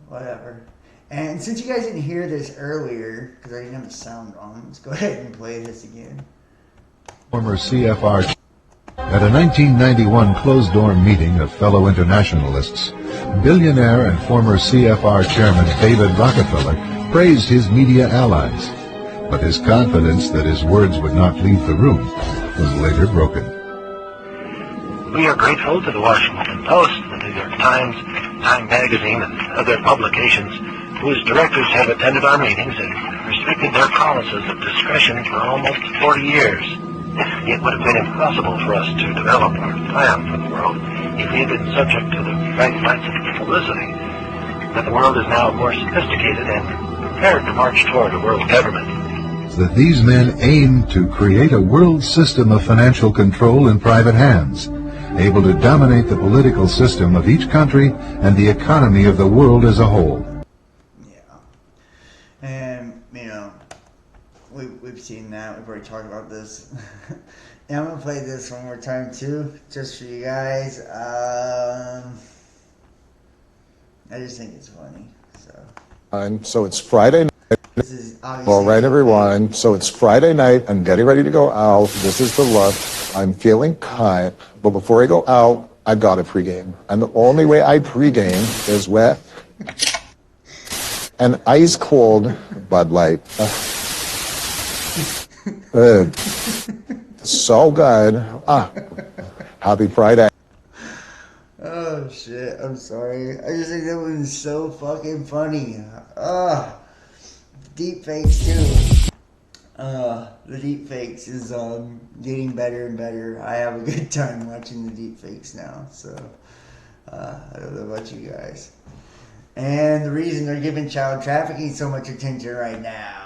whatever. And since you guys didn't hear this earlier, because I didn't have the sound on, let's go ahead and play this again. Former CFR. At a 1991 closed-door meeting of fellow internationalists, billionaire and former CFR chairman David Rockefeller praised his media allies, but his confidence that his words would not leave the room was later broken. We are grateful to the Washington Post, the New York Times, Time Magazine, and other publications whose directors have attended our meetings and restricted their promises of discretion for almost 40 years. It would have been impossible for us to develop our plan for the world if we had been subject to the frank lights of publicity. But the world is now more sophisticated and prepared to march toward a world government. That these men aim to create a world system of financial control in private hands, able to dominate the political system of each country and the economy of the world as a whole. Yeah. And, we've seen that. We've already talked about this. And I'm going to play this one more time, too, just for you guys. I just think it's funny. So it's Friday night. This is obviously All right, everyone. So it's Friday night. I'm getting ready to go out. This is the love. I'm feeling kind. But before I go out, I've got a pregame. And the only way I pregame is with an ice cold Bud Light. So good. Happy Friday. Oh shit, I'm sorry. I just think that one's so fucking funny. Deep fakes too. The deep fakes is getting better and better. I have a good time watching the deep fakes now, so I don't know about you guys. And the reason they're giving child trafficking so much attention right now.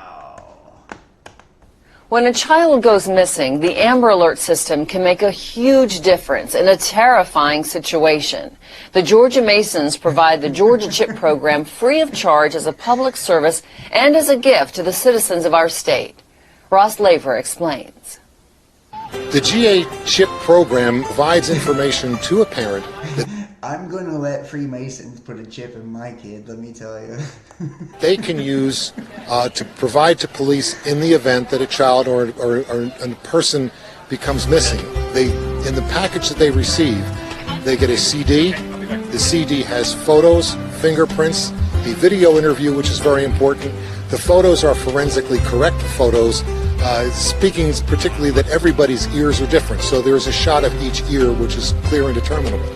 When a child goes missing, the Amber Alert system can make a huge difference in a terrifying situation. The Georgia Masons provide the Georgia Chip program free of charge as a public service and as a gift to the citizens of our state. Ross Laver explains. The GA Chip program provides information to a parent that I'm going to let Freemasons put a chip in my kid, let me tell you. they can use to provide to police in the event that a child or a person becomes missing. In the package that they receive, they get a CD. The CD has photos, fingerprints, a video interview, which is very important. The photos are forensically correct photos, speaking particularly that everybody's ears are different. So there's a shot of each ear, which is clear and determinable.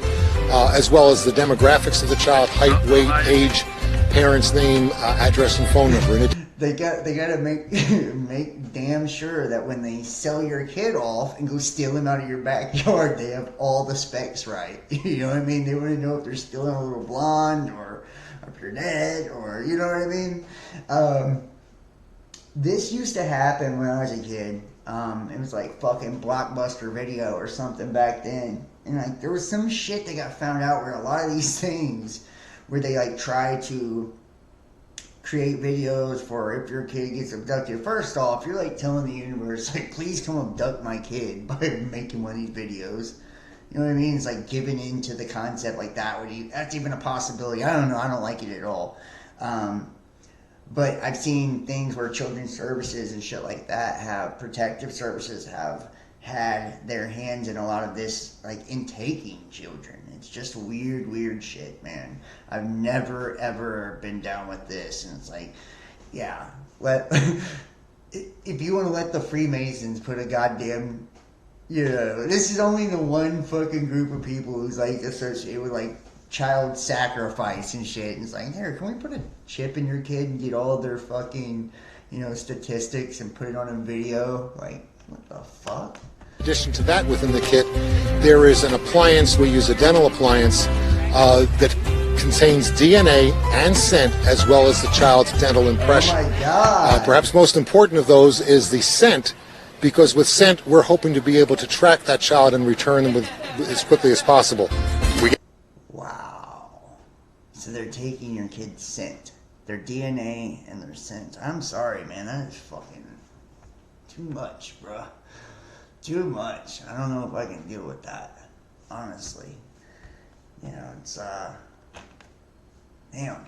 As well as the demographics of the child, height, weight, age, parents' name, address, and phone number. And They got to make damn sure that when they sell your kid off and go steal him out of your backyard, they have all the specs right. You know what I mean? They want to know if they're stealing a little blonde or if you're dead or, you know what I mean? This used to happen when I was a kid. It was like fucking Blockbuster Video or something back then. And like there was some shit that got found out where a lot of these things where they like try to create videos for if your kid gets abducted. First off, you're like telling the universe, like, please come abduct my kid by making one of these videos. You know what I mean? It's like giving into the concept like that. That's even a possibility. I don't know. I don't like it at all. But I've seen things where children's services and shit like that have, protective services have had their hands in a lot of this, like in taking children. It's just weird shit, man. I've never, ever been down with this. And it's like, yeah, if you want to let the Freemasons put a goddamn, this is only the one fucking group of people who's like associated with like child sacrifice and shit. And it's like, here, can we put a chip in your kid and get all of their fucking, statistics and put it on a video? Like, what the fuck? In addition to that, within the kit, there is an appliance. We use a dental appliance that contains DNA and scent, as well as the child's dental impression. Oh my God. Perhaps most important of those is the scent, because with scent, we're hoping to be able to track that child and return them as quickly as possible. Wow. So they're taking your kid's scent, their DNA and their scent. I'm sorry, man. That is fucking too much, bruh. Too much. I don't know if I can deal with that, honestly. It's, damn.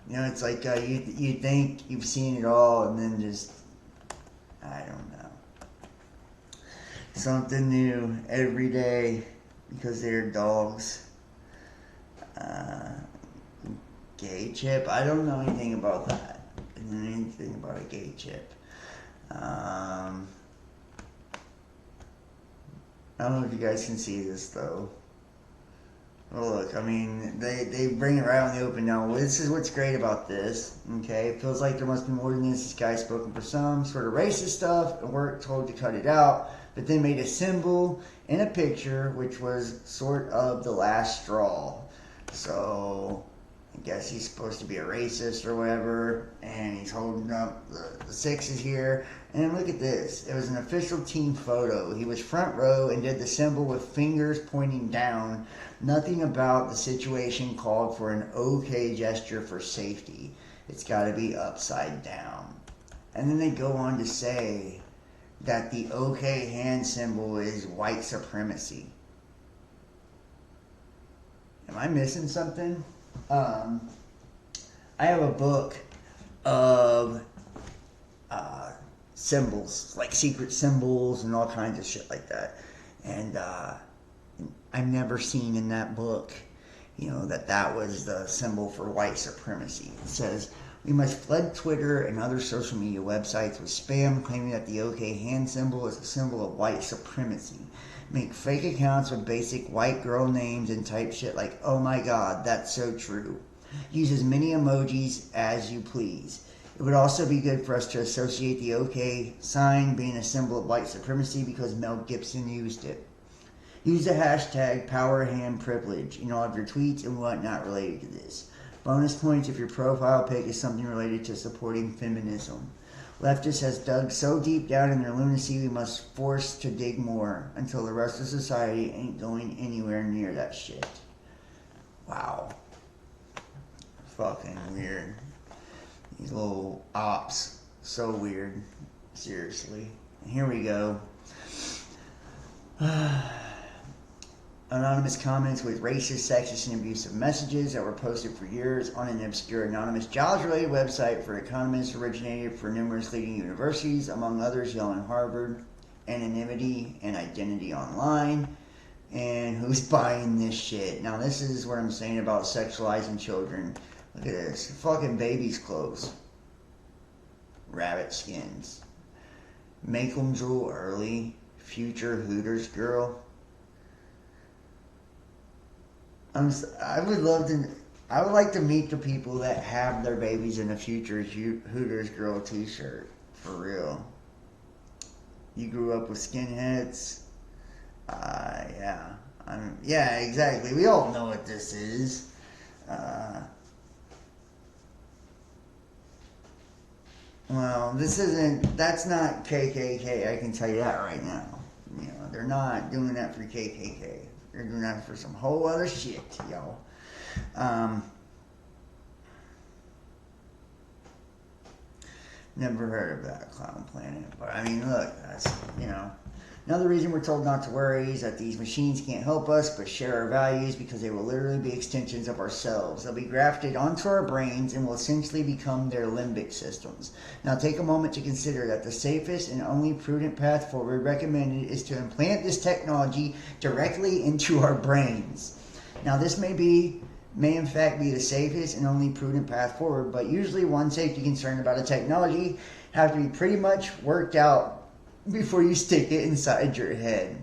It's like you think you've seen it all, and then just, I don't know. Something new every day because they're dogs. Gay chip? I don't know anything about that. I don't know anything about a gay chip. I don't know if you guys can see this, though. Well, look, I mean, they bring it right out in the open now. This is what's great about this, okay? It feels like there must be more than this. This guy's spoken for some sort of racist stuff, and we're told to cut it out, but then made a symbol in a picture, which was sort of the last straw. So, I guess he's supposed to be a racist or whatever, and he's holding up the sixes here. And look at this. It was an official team photo. He was front row and did the symbol with fingers pointing down. Nothing about the situation called for an okay gesture for safety. It's got to be upside down. And then they go on to say that the okay hand symbol is white supremacy. Am I missing something? I have a book of symbols, like secret symbols and all kinds of shit like that. And I've never seen in that book, that was the symbol for white supremacy. It says, we must flood Twitter and other social media websites with spam claiming that the OK hand symbol is a symbol of white supremacy. Make fake accounts with basic white girl names and type shit like, oh my god, that's so true. Use as many emojis as you please. It would also be good for us to associate the OK sign being a symbol of white supremacy because Mel Gibson used it. Use the hashtag #PowerHandPrivilege in all of your tweets and whatnot related to this. Bonus points if your profile pic is something related to supporting feminism. Leftists has dug so deep down in their lunacy we must force to dig more until the rest of society ain't going anywhere near that shit. Wow. Fucking weird. These little ops. So weird. Seriously. Here we go. Anonymous comments with racist, sexist, and abusive messages that were posted for years on an obscure anonymous jobs-related website for economists originated for numerous leading universities, among others Yale and Harvard, anonymity and identity online. And who's buying this shit? Now this is what I'm saying about sexualizing children. Look at this. Fucking babies' clothes. Rabbit skins. Make them drool early. Future Hooters girl. I would like to meet the people that have their babies in a future Hooters girl t-shirt. For real. You grew up with skinheads? Yeah. Yeah, exactly. We all know what this is. Well, that's not KKK, I can tell you that right now. They're not doing that for KKK. They're doing that for some whole other shit, y'all. Never heard of that Clown Planet. But I mean, look, that's, Another reason we're told not to worry is that these machines can't help us but share our values because they will literally be extensions of ourselves. They'll be grafted onto our brains and will essentially become their limbic systems. Now take a moment to consider that the safest and only prudent path forward recommended is to implant this technology directly into our brains. Now this may in fact be the safest and only prudent path forward, but usually one safety concern about a technology have to be pretty much worked out before you stick it inside your head.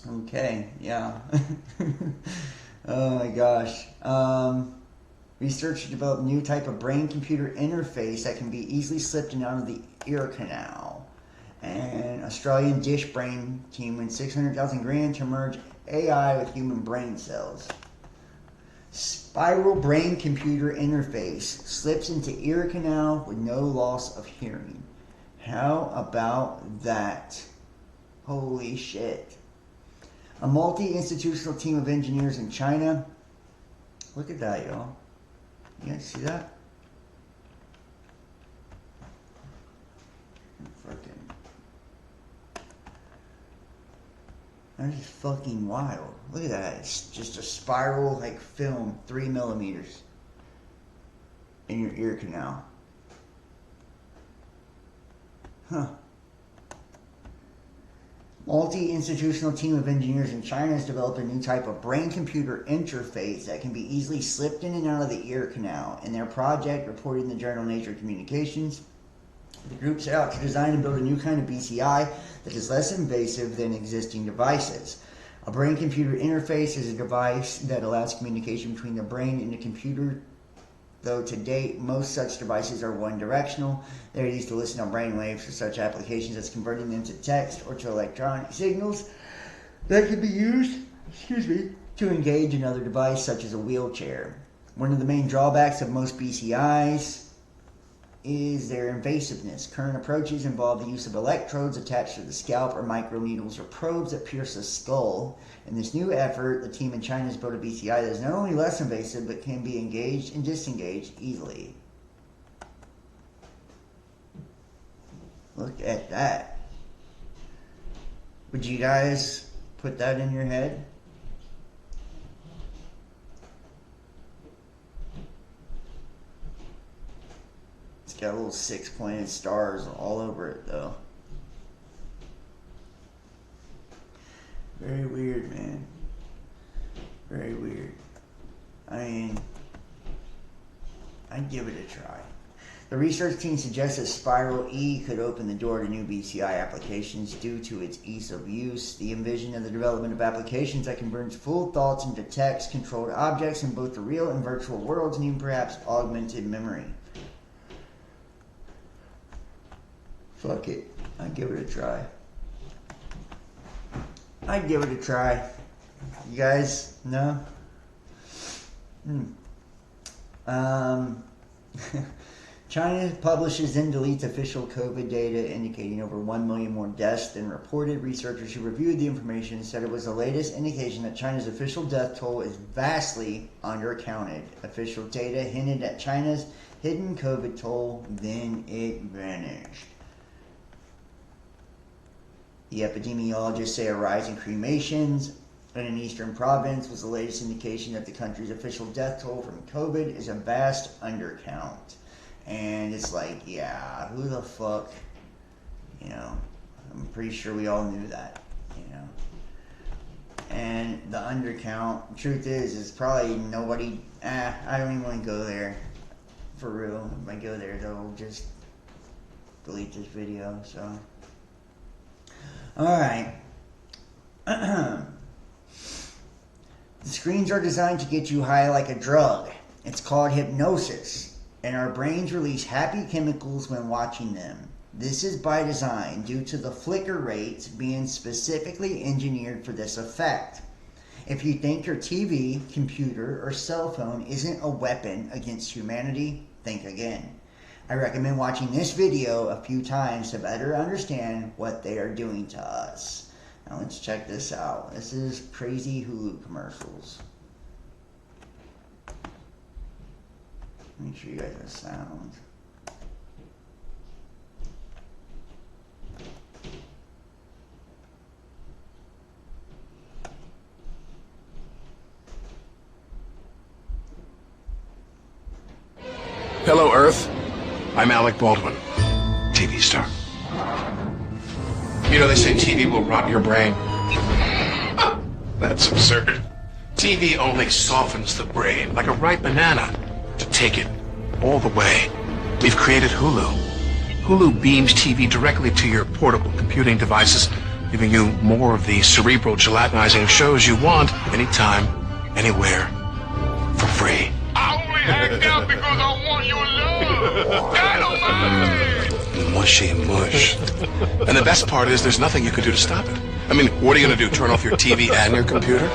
Okay, yeah. Oh my gosh. Researchers developed a new type of brain-computer interface that can be easily slipped in and out of the ear canal. And Australian dish brain team wins 600,000 grand to merge AI with human brain cells. Spiral brain-computer interface slips into ear canal with no loss of hearing. How about that? Holy shit. A multi-institutional team of engineers in China. Look at that, y'all. You guys see that? That is fucking wild. Look at that. It's just a spiral like film, 3 millimeters in your ear canal. Huh. Multi-institutional team of engineers in China has developed a new type of brain-computer interface that can be easily slipped in and out of the ear canal. In their project, reported in the journal Nature Communications, the group set out to design and build a new kind of BCI that is less invasive than existing devices. A brain-computer interface is a device that allows communication between the brain and the computer, though to date, most such devices are one-directional. They are used to listen on brain waves for such applications as converting them to text or to electronic signals that can be used, to engage another device such as a wheelchair. One of the main drawbacks of most BCIs is their invasiveness. Current approaches involve the use of electrodes attached to the scalp or microneedles or probes that pierce the skull. In this new effort, the team in China has built a BCI that is not only less invasive but can be engaged and disengaged easily. Look at that. Would you guys put that in your head? Got little 6-pointed stars all over it, though. Very weird, man. Very weird. I mean, I'd give it a try. The research team suggests that Spiral E could open the door to new BCI applications due to its ease of use. The envision of the development of applications that converts full thoughts into text-controlled objects in both the real and virtual worlds, and even perhaps augmented memory. Fuck it. I'd give it a try. I'd give it a try. You guys, no? China publishes and deletes official COVID data indicating over 1 million more deaths than reported. Researchers who reviewed the information said it was the latest indication that China's official death toll is vastly undercounted. Official data hinted at China's hidden COVID toll, then it vanished. The epidemiologists say a rise in cremations in an eastern province was the latest indication that the country's official death toll from COVID is a vast undercount. And it's like, yeah, who the fuck, I'm pretty sure we all knew that, And the undercount, truth is probably nobody, I don't even want to go there, for real. If I go there, they'll just delete this video, so. Alright. The screens are designed to get you high like a drug. It's called hypnosis, and our brains release happy chemicals when watching them. This is by design due to the flicker rates being specifically engineered for this effect. If you think your TV, computer, or cell phone isn't a weapon against humanity, think again. I recommend watching this video a few times to better understand what they are doing to us. Now let's check this out. This is crazy Hulu commercials. Make sure you guys have sound. Hello, Earth. I'm Alec Baldwin, TV star. You know, they say TV will rot your brain. That's absurd. TV only softens the brain, like a ripe banana, to take it all the way. We've created Hulu. Hulu beams TV directly to your portable computing devices, giving you more of the cerebral gelatinizing shows you want, anytime, anywhere, for free. I only act out because I want your love. Dynamite! Mushy mush. And the best part is there's nothing you can do to stop it. I mean, what are you going to do, turn off your TV and your computer?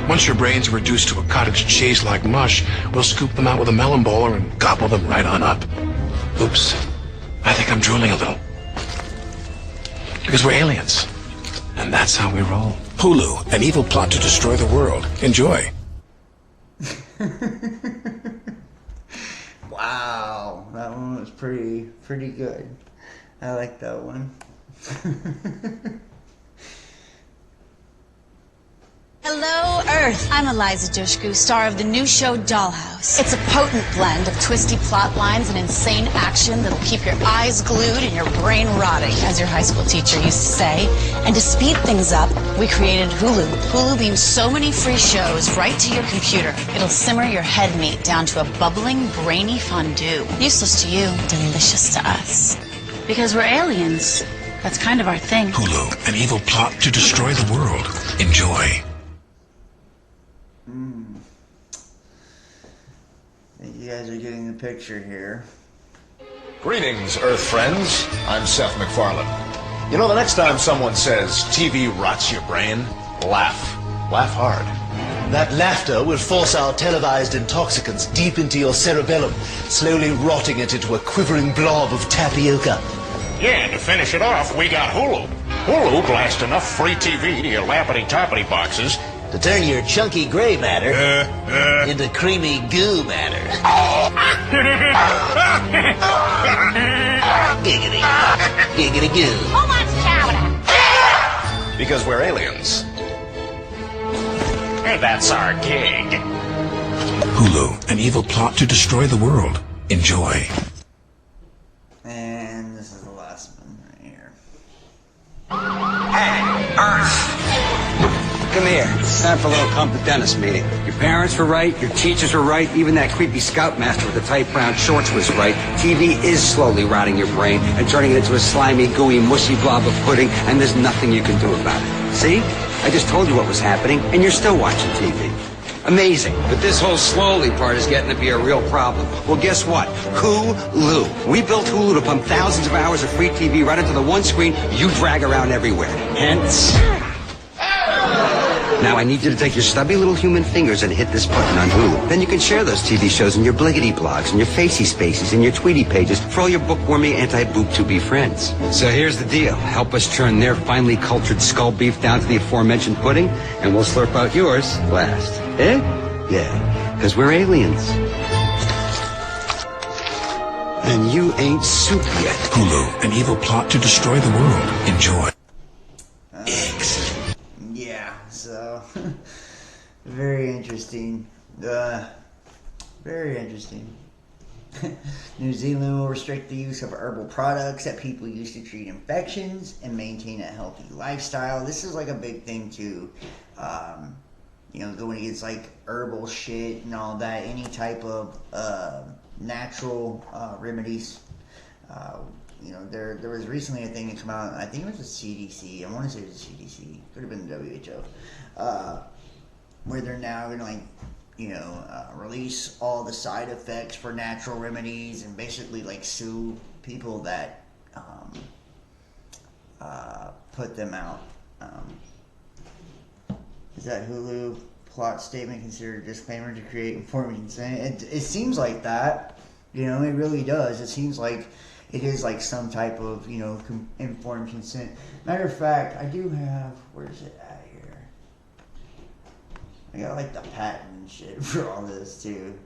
Once your brains are reduced to a cottage cheese like mush, we'll scoop them out with a melon bowler and gobble them right on up. Oops. I think I'm drooling a little. Because we're aliens. And that's how we roll. Hulu, an evil plot to destroy the world. Enjoy. Wow, that one was pretty good. I like that one. Hello, Earth. I'm Eliza Dushku, star of the new show Dollhouse. It's a potent blend of twisty plot lines and insane action that'll keep your eyes glued and your brain rotting, as your high school teacher used to say. And to speed things up, we created Hulu. Hulu beams so many free shows right to your computer. It'll simmer your head meat down to a bubbling, brainy fondue. Useless to you, delicious to us. Because we're aliens. That's kind of our thing. Hulu, an evil plot to destroy the world. Enjoy. I think you guys are getting the picture here. Greetings, Earth friends. I'm Seth MacFarlane. You know, the next time someone says TV rots your brain, laugh. Laugh hard. That laughter will force our televised intoxicants deep into your cerebellum, slowly rotting it into a quivering blob of tapioca. Yeah, and to finish it off, we got Hulu. Hulu blasts enough free TV to your lappity-toppity boxes to turn your chunky gray matter into creamy goo matter. Giggity. Giggity goo. Who wants chowder? Because we're aliens. And that's our gig. Hulu, an evil plot to destroy the world. Enjoy. And this is the last one right here. Hey, Earth! Come here. It's time for a little come to dentist meeting. Your parents were right, your teachers were right, even that creepy scoutmaster with the tight brown shorts was right. TV is slowly rotting your brain and turning it into a slimy, gooey, mushy blob of pudding, and there's nothing you can do about it. See? I just told you what was happening, and you're still watching TV. Amazing. But this whole slowly part is getting to be a real problem. Well, guess what? Hulu. We built Hulu to pump thousands of hours of free TV right into the one screen you drag around everywhere. Hence... Now I need you to take your stubby little human fingers and hit this button on Hulu. Then you can share those TV shows in your bliggity blogs and your facey spaces and your tweety pages for all your bookwormy anti-boob-to-be friends. So here's the deal. Help us churn their finely cultured skull beef down to the aforementioned pudding, and we'll slurp out yours last. Eh? Yeah, because we're aliens. And you ain't soup yet. Hulu, an evil plot to destroy the world. Enjoy. Excellent. Yeah, so very interesting. Very interesting. New Zealand will restrict the use of herbal products that people use to treat infections and maintain a healthy lifestyle. This is like a big thing too. You know, going against like herbal shit and all that. Any type of natural remedies. You know, there was recently a thing that came out, I think it was the CDC, I want to say it was the CDC, could have been the WHO, where they're now going to, like, you know, release all the side effects for natural remedies and basically, like, sue people that put them out. Is that Hulu plot statement considered a disclaimer to create informed consent? It seems like that, you know, it really does. It seems like it is like some type of, you know, informed consent. Matter of fact, I do have, where is it at here? I got like the patent and shit for all this too.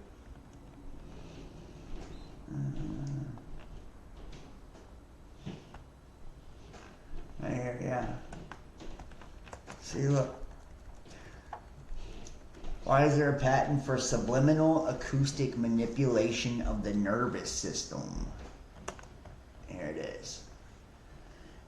Right here, yeah. See, look. Why is there a patent for subliminal acoustic manipulation of the nervous system? Here it is.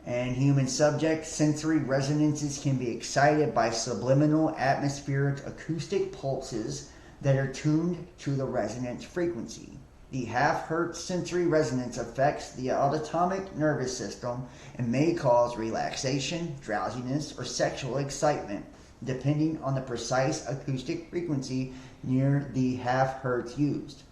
And human subject sensory resonances can be excited by subliminal atmospheric acoustic pulses that are tuned to the resonance frequency. The half-hertz sensory resonance affects the autonomic nervous system and may cause relaxation, drowsiness, or sexual excitement, depending on the precise acoustic frequency near the half-hertz used.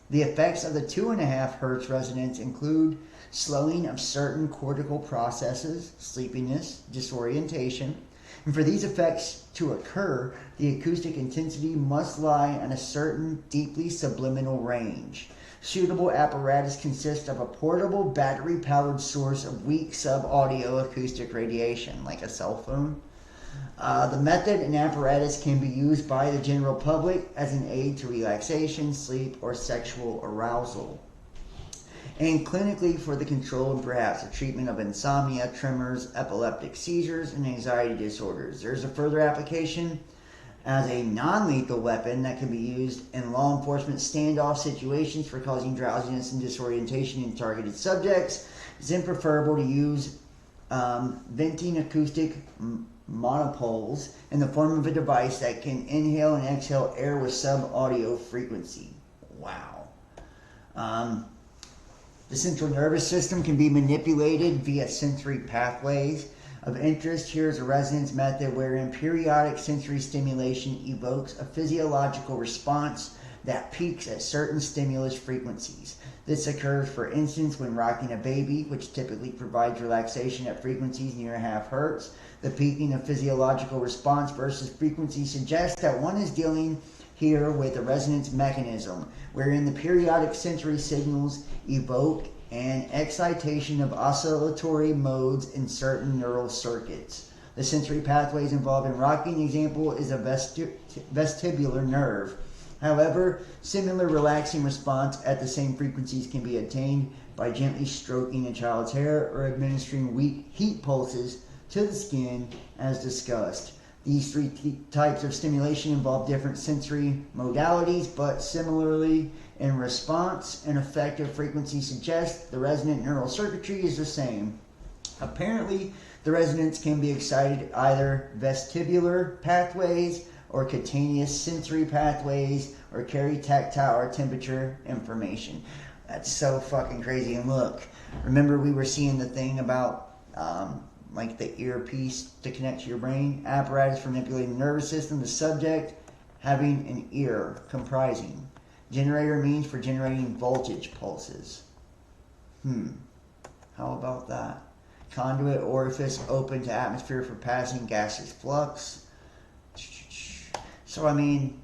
The effects of the 2.5 hertz resonance include slowing of certain cortical processes, sleepiness, disorientation, and for these effects to occur, the acoustic intensity must lie in a certain deeply subliminal range. Suitable apparatus consists of a portable battery-powered source of weak sub-audio acoustic radiation, like a cell phone. The method and apparatus can be used by the general public as an aid to relaxation, sleep, or sexual arousal. And clinically for the control and perhaps the treatment of insomnia, tremors, epileptic seizures, and anxiety disorders. There's a further application as a non-lethal weapon that can be used in law enforcement standoff situations for causing drowsiness and disorientation in targeted subjects. It's then preferable to use venting acoustic monopoles in the form of a device that can inhale and exhale air with sub-audio frequency. Wow. The central nervous system can be manipulated via sensory pathways of interest. Here is a resonance method wherein periodic sensory stimulation evokes a physiological response that peaks at certain stimulus frequencies. This occurs, for instance, when rocking a baby, which typically provides relaxation at frequencies near half hertz. The peaking of physiological response versus frequency suggests that one is dealing here with a resonance mechanism, wherein the periodic sensory signals evoke an excitation of oscillatory modes in certain neural circuits. The sensory pathways involved in rocking example is a vestibular nerve. However, similar relaxing response at the same frequencies can be attained by gently stroking a child's hair or administering weak heat pulses to the skin as discussed. These three types of stimulation involve different sensory modalities, but similarly in response and effective frequency suggests the resonant neural circuitry is the same. Apparently, the resonance can be excited either vestibular pathways or cutaneous sensory pathways or carry tactile or temperature information. That's so fucking crazy. And look, remember we were seeing the thing about like the earpiece to connect to your brain, apparatus for manipulating the nervous system, the subject having an ear comprising. Generator means for generating voltage pulses. How about that? Conduit orifice open to atmosphere for passing gaseous flux. So I mean,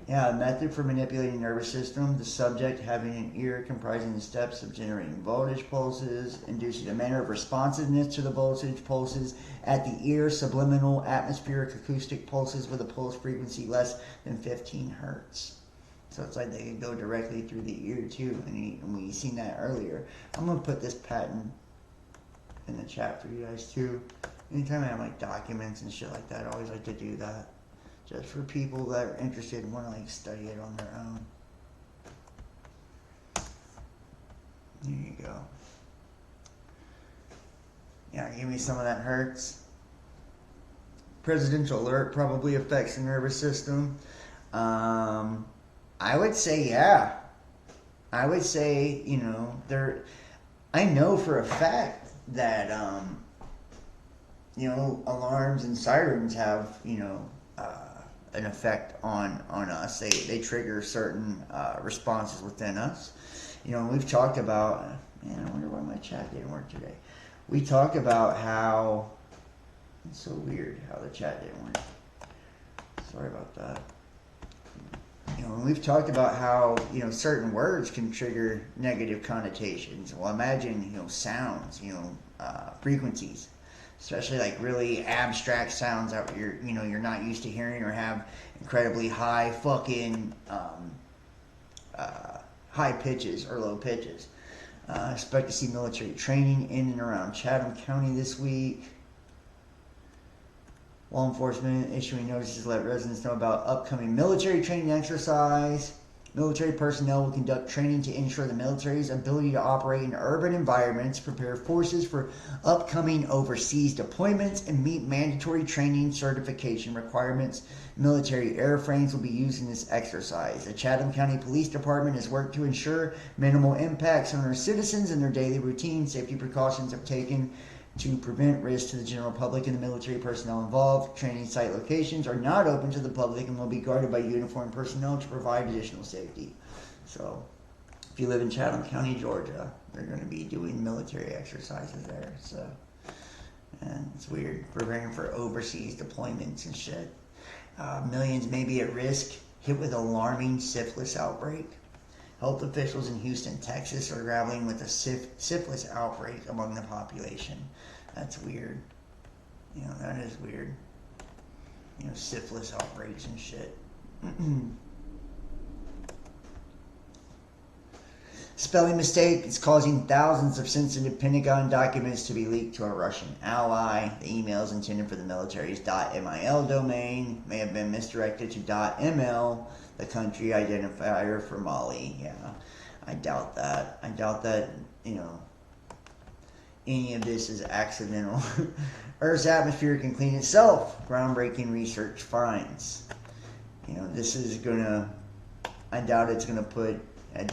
yeah, method for manipulating the nervous system, the subject having an ear comprising the steps of generating voltage pulses, inducing a manner of responsiveness to the voltage pulses at the ear, subliminal atmospheric acoustic pulses with a pulse frequency less than 15 hertz. So it's like they can go directly through the ear too, and we seen that earlier. I'm going to put this patent in the chat for you guys too. Anytime I have like documents and shit like that, I always like to do that. Just for people that are interested and want to like study it on their own. There you go. Yeah, give me some of that hertz. Presidential alert probably affects the nervous system. I would say yeah. I would say, you know, I know for a fact that you know, alarms and sirens have, you know, an effect on us. They trigger certain responses within us. You know, we've talked about, man, I wonder why my chat didn't work today. We talked about how, it's so weird how the chat didn't work. Sorry about that. You know, we've talked about how, you know, certain words can trigger negative connotations. Well, imagine, you know, sounds, you know, frequencies. Especially like really abstract sounds that you're not used to hearing or have incredibly high fucking high pitches or low pitches. Expect to see military training in and around Chatham County this week. Law enforcement issuing notices to let residents know about upcoming military training exercise. Military personnel will conduct training to ensure the military's ability to operate in urban environments, prepare forces for upcoming overseas deployments, and meet mandatory training certification requirements. Military airframes will be used in this exercise. The Chatham County Police Department has worked to ensure minimal impacts on our citizens and their daily routine. Safety precautions have taken to prevent risk to the general public and the military personnel involved. Training site locations are not open to the public and will be guarded by uniformed personnel to provide additional safety. So, if you live in Chatham County, Georgia, they're going to be doing military exercises there. So, and it's weird. Preparing for overseas deployments and shit. Millions may be at risk, hit with alarming syphilis outbreak. Health officials in Houston, Texas are grappling with a syphilis outbreak among the population. That's weird. You know, that is weird. You know, syphilis outbreaks and shit. Spelling mistake is causing thousands of sensitive Pentagon documents to be leaked to a Russian ally. The emails intended for the military's .mil domain may have been misdirected to .ml, the country identifier for Mali. Yeah, I doubt that. I doubt that, you know, any of this is accidental. Earth's atmosphere can clean itself. Groundbreaking research finds. You know, this is gonna, I doubt it's gonna put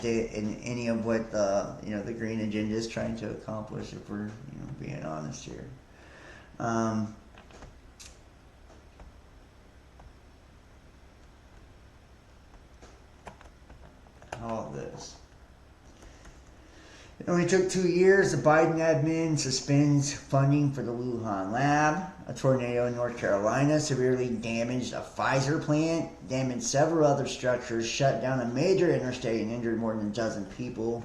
in any of what the, you know, the green agenda is trying to accomplish, if we're, you know, being honest here. All of this. It only took 2 years. The Biden admin suspends funding for the Wuhan lab. A tornado in North Carolina severely damaged a Pfizer plant, damaged several other structures, shut down a major interstate, and injured more than a dozen people.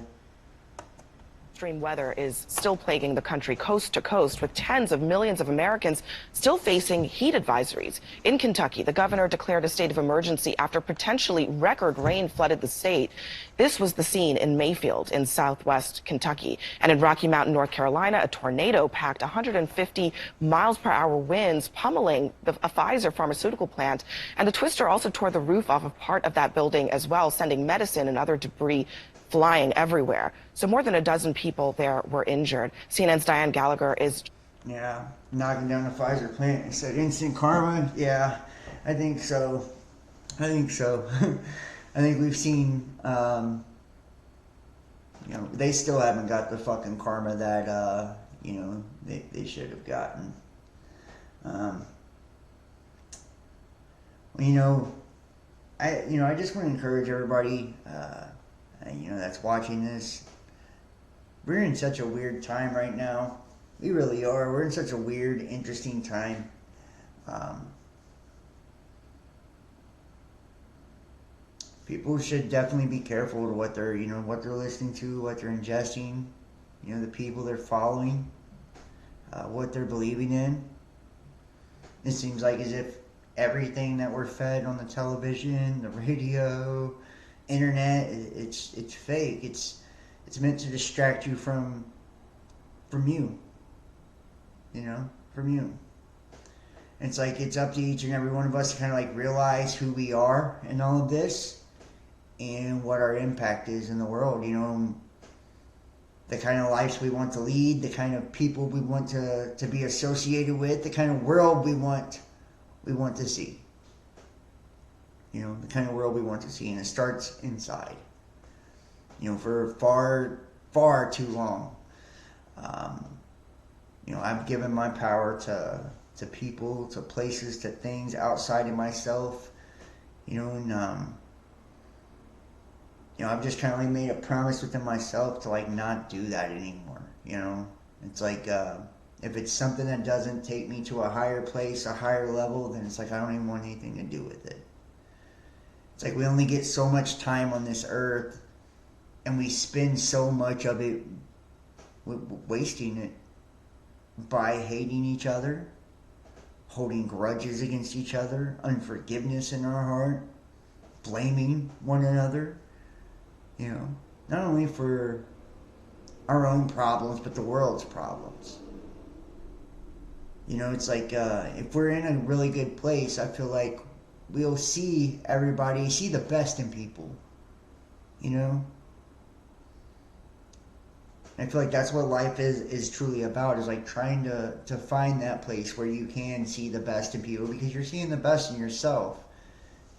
Extreme weather is still plaguing the country coast to coast, with tens of millions of Americans still facing heat advisories. In Kentucky, the governor declared a state of emergency after potentially record rain flooded the state. This was the scene in Mayfield in southwest Kentucky. And in Rocky Mountain, North Carolina, a tornado packed 150 miles per hour winds pummeling a Pfizer pharmaceutical plant. And the twister also tore the roof off of part of that building as well, sending medicine and other debris flying everywhere. So more than a dozen people there were injured. CNN's Diane Gallagher is... Yeah, knocking down the Pfizer plant. He said instant karma. Yeah, I think so. I think so. I think we've seen, you know, they still haven't got the fucking karma that, you know, they should have gotten. Well, you know, I just want to encourage everybody, you know, that's watching this. We're in such a weird time right now. We really are. We're in such a weird, interesting time. People should definitely be careful to what they're, you know, what they're listening to, what they're ingesting, you know, the people they're following, what they're believing in. It seems like as if everything that we're fed on the television, the radio, internet, it's fake. It's meant to distract you from you. You know, from you. It's like it's up to each and every one of us to kind of like realize who we are in all of this and what our impact is in the world. You know, the kind of lives we want to lead, the kind of people we want to be associated with, the kind of world we want to see. You know, the kind of world we want to see, and it starts inside. You know, for far, far too long, you know, I've given my power to people, to places, to things outside of myself. You know, and you know, I've just kind of like made a promise within myself to like not do that anymore. You know, it's like if it's something that doesn't take me to a higher place, a higher level, then it's like I don't even want anything to do with it. It's like we only get so much time on this earth, and we spend so much of it wasting it by hating each other, holding grudges against each other, unforgiveness in our heart, blaming one another. You know, not only for our own problems, but the world's problems. You know, it's like if we're in a really good place, I feel like we'll see everybody, see the best in people. you know? I feel like that's what life is truly about, is like trying to find that place where you can see the best in people, because you're seeing the best in yourself.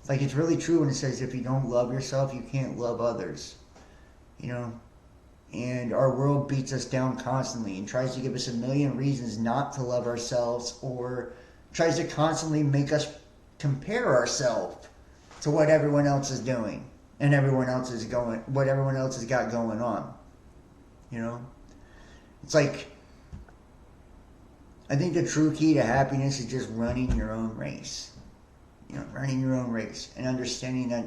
It's like, it's really true when it says if you don't love yourself, you can't love others, you know? And our world beats us down constantly and tries to give us a million reasons not to love ourselves, or tries to constantly make us compare ourselves to what everyone else is doing and what everyone else has got going on. You know, it's like, I think the true key to happiness is just running your own race. You know, running your own race and understanding that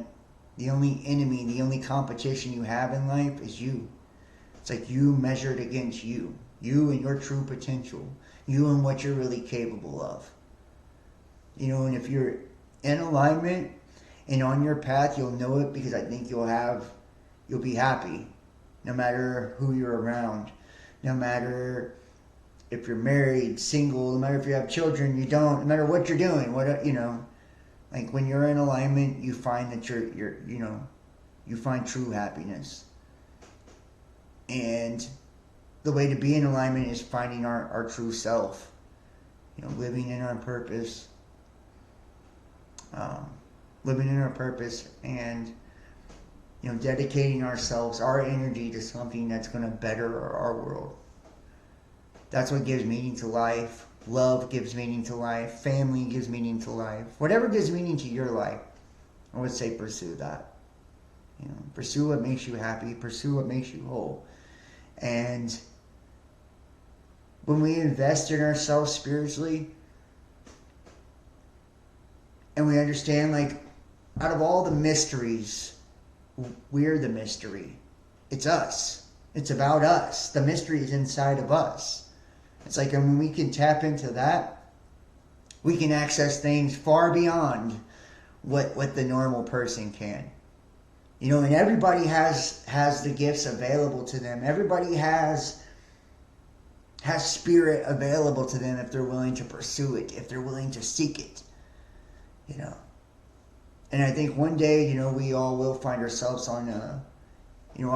the only enemy, the only competition you have in life is you. It's like you measured against you and your true potential, you and what you're really capable of. You know, and if you're in alignment and on your path, you'll know it, because I think you'll be happy. No matter who you're around, no matter if you're married, single, no matter if you have children, you don't, no matter what you're doing, you know, like when you're in alignment, you find that you find true happiness. And the way to be in alignment is finding our true self, you know, living in our purpose, and, you know, dedicating ourselves, our energy, to something that's going to better our world. That's what gives meaning to life. Love gives meaning to life. Family gives meaning to life. Whatever gives meaning to your life, I would say pursue that. You know, pursue what makes you happy. Pursue what makes you whole. And when we invest in ourselves spiritually, and we understand, like, out of all the mysteries, we're the mystery. It's us. It's about us. The mystery is inside of us. It's like, and when we can tap into that, we can access things far beyond what the normal person can. You know, and everybody has the gifts available to them. Everybody has spirit available to them if they're willing to pursue it, if they're willing to seek it. You know. And I think one day, you know, we all will find ourselves on a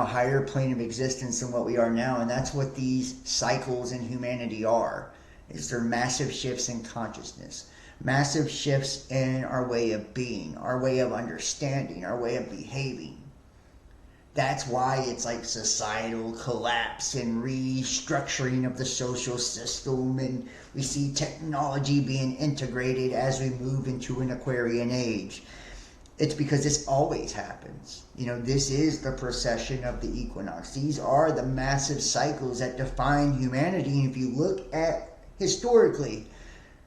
higher plane of existence than what we are now. And that's what these cycles in humanity are. Is they're massive shifts in consciousness. Massive shifts in our way of being, our way of understanding, our way of behaving. That's why it's like societal collapse and restructuring of the social system, and we see technology being integrated as we move into an Aquarian age. It's because this always happens. You know, this is the precession of the equinox. These are the massive cycles that define humanity. And if you look at historically,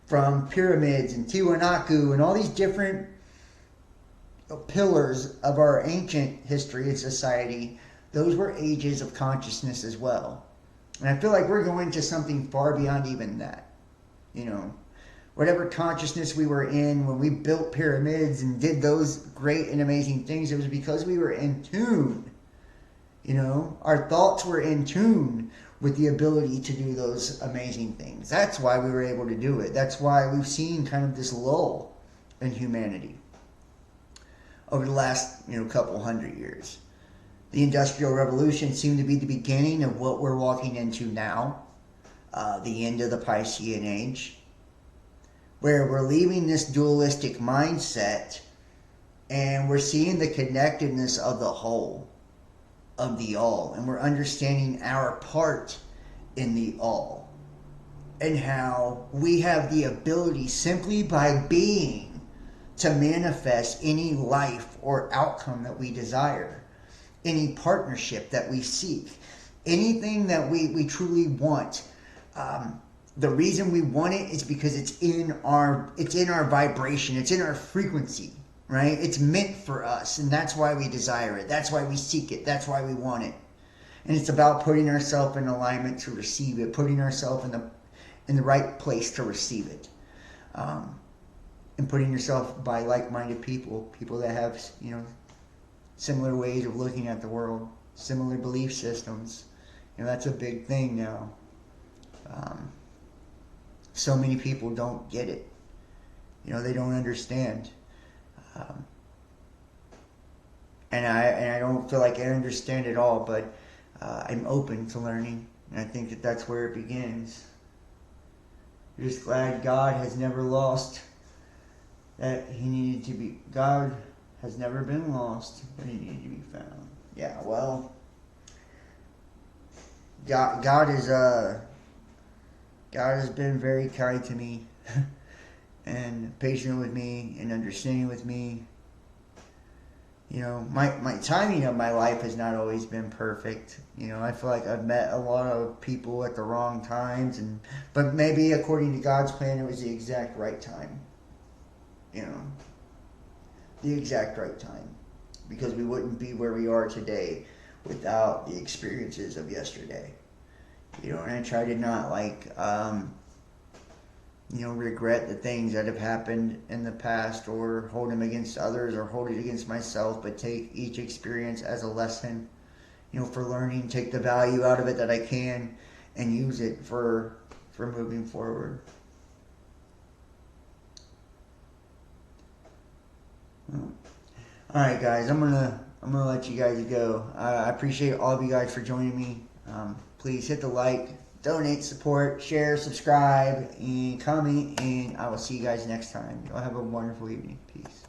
from pyramids and Tiwanaku and all these different pillars of our ancient history and society, those were ages of consciousness as well. And I feel like we're going to something far beyond even that. You know, whatever consciousness we were in when we built pyramids and did those great and amazing things, it was because we were in tune. You know, our thoughts were in tune with the ability to do those amazing things. That's why we were able to do it. That's why we've seen kind of this lull in humanity over the last, couple hundred years. The Industrial Revolution seemed to be the beginning of what we're walking into now, the end of the Piscean Age, where we're leaving this dualistic mindset and we're seeing the connectedness of the whole, of the all, and we're understanding our part in the all, and how we have the ability simply by being to manifest any life or outcome that we desire, any partnership that we seek, anything that we truly want. The reason we want it is because it's in our vibration, it's in our frequency, right? It's meant for us, and that's why we desire it. That's why we seek it. That's why we want it. And it's about putting ourselves in alignment to receive it, putting ourselves in the right place to receive it, and putting yourself by like-minded people that have similar ways of looking at the world, similar belief systems. That's a big thing now. So many people don't get it. They don't understand. and I don't feel like I understand it all, but I'm open to learning, and I think that that's where it begins. I'm just glad God has never lost. That he needed to be. God has never been lost, but he needed to be found. Yeah, well, God has been very kind to me and patient with me and understanding with me. You know, my timing of my life has not always been perfect. You know, I feel like I've met a lot of people at the wrong times, but maybe according to God's plan, it was the exact right time. You know, the exact right time, because we wouldn't be where we are today without the experiences of yesterday. You know, and I try to not regret the things that have happened in the past or hold them against others or hold it against myself, but take each experience as a lesson, you know, for learning, take the value out of it that I can and use it for moving forward. All right, guys, I'm gonna let you guys go. I appreciate all of you guys for joining me. Please hit the like, donate, support, share, subscribe, and comment, and I will see you guys next time. Y'all have a wonderful evening. Peace.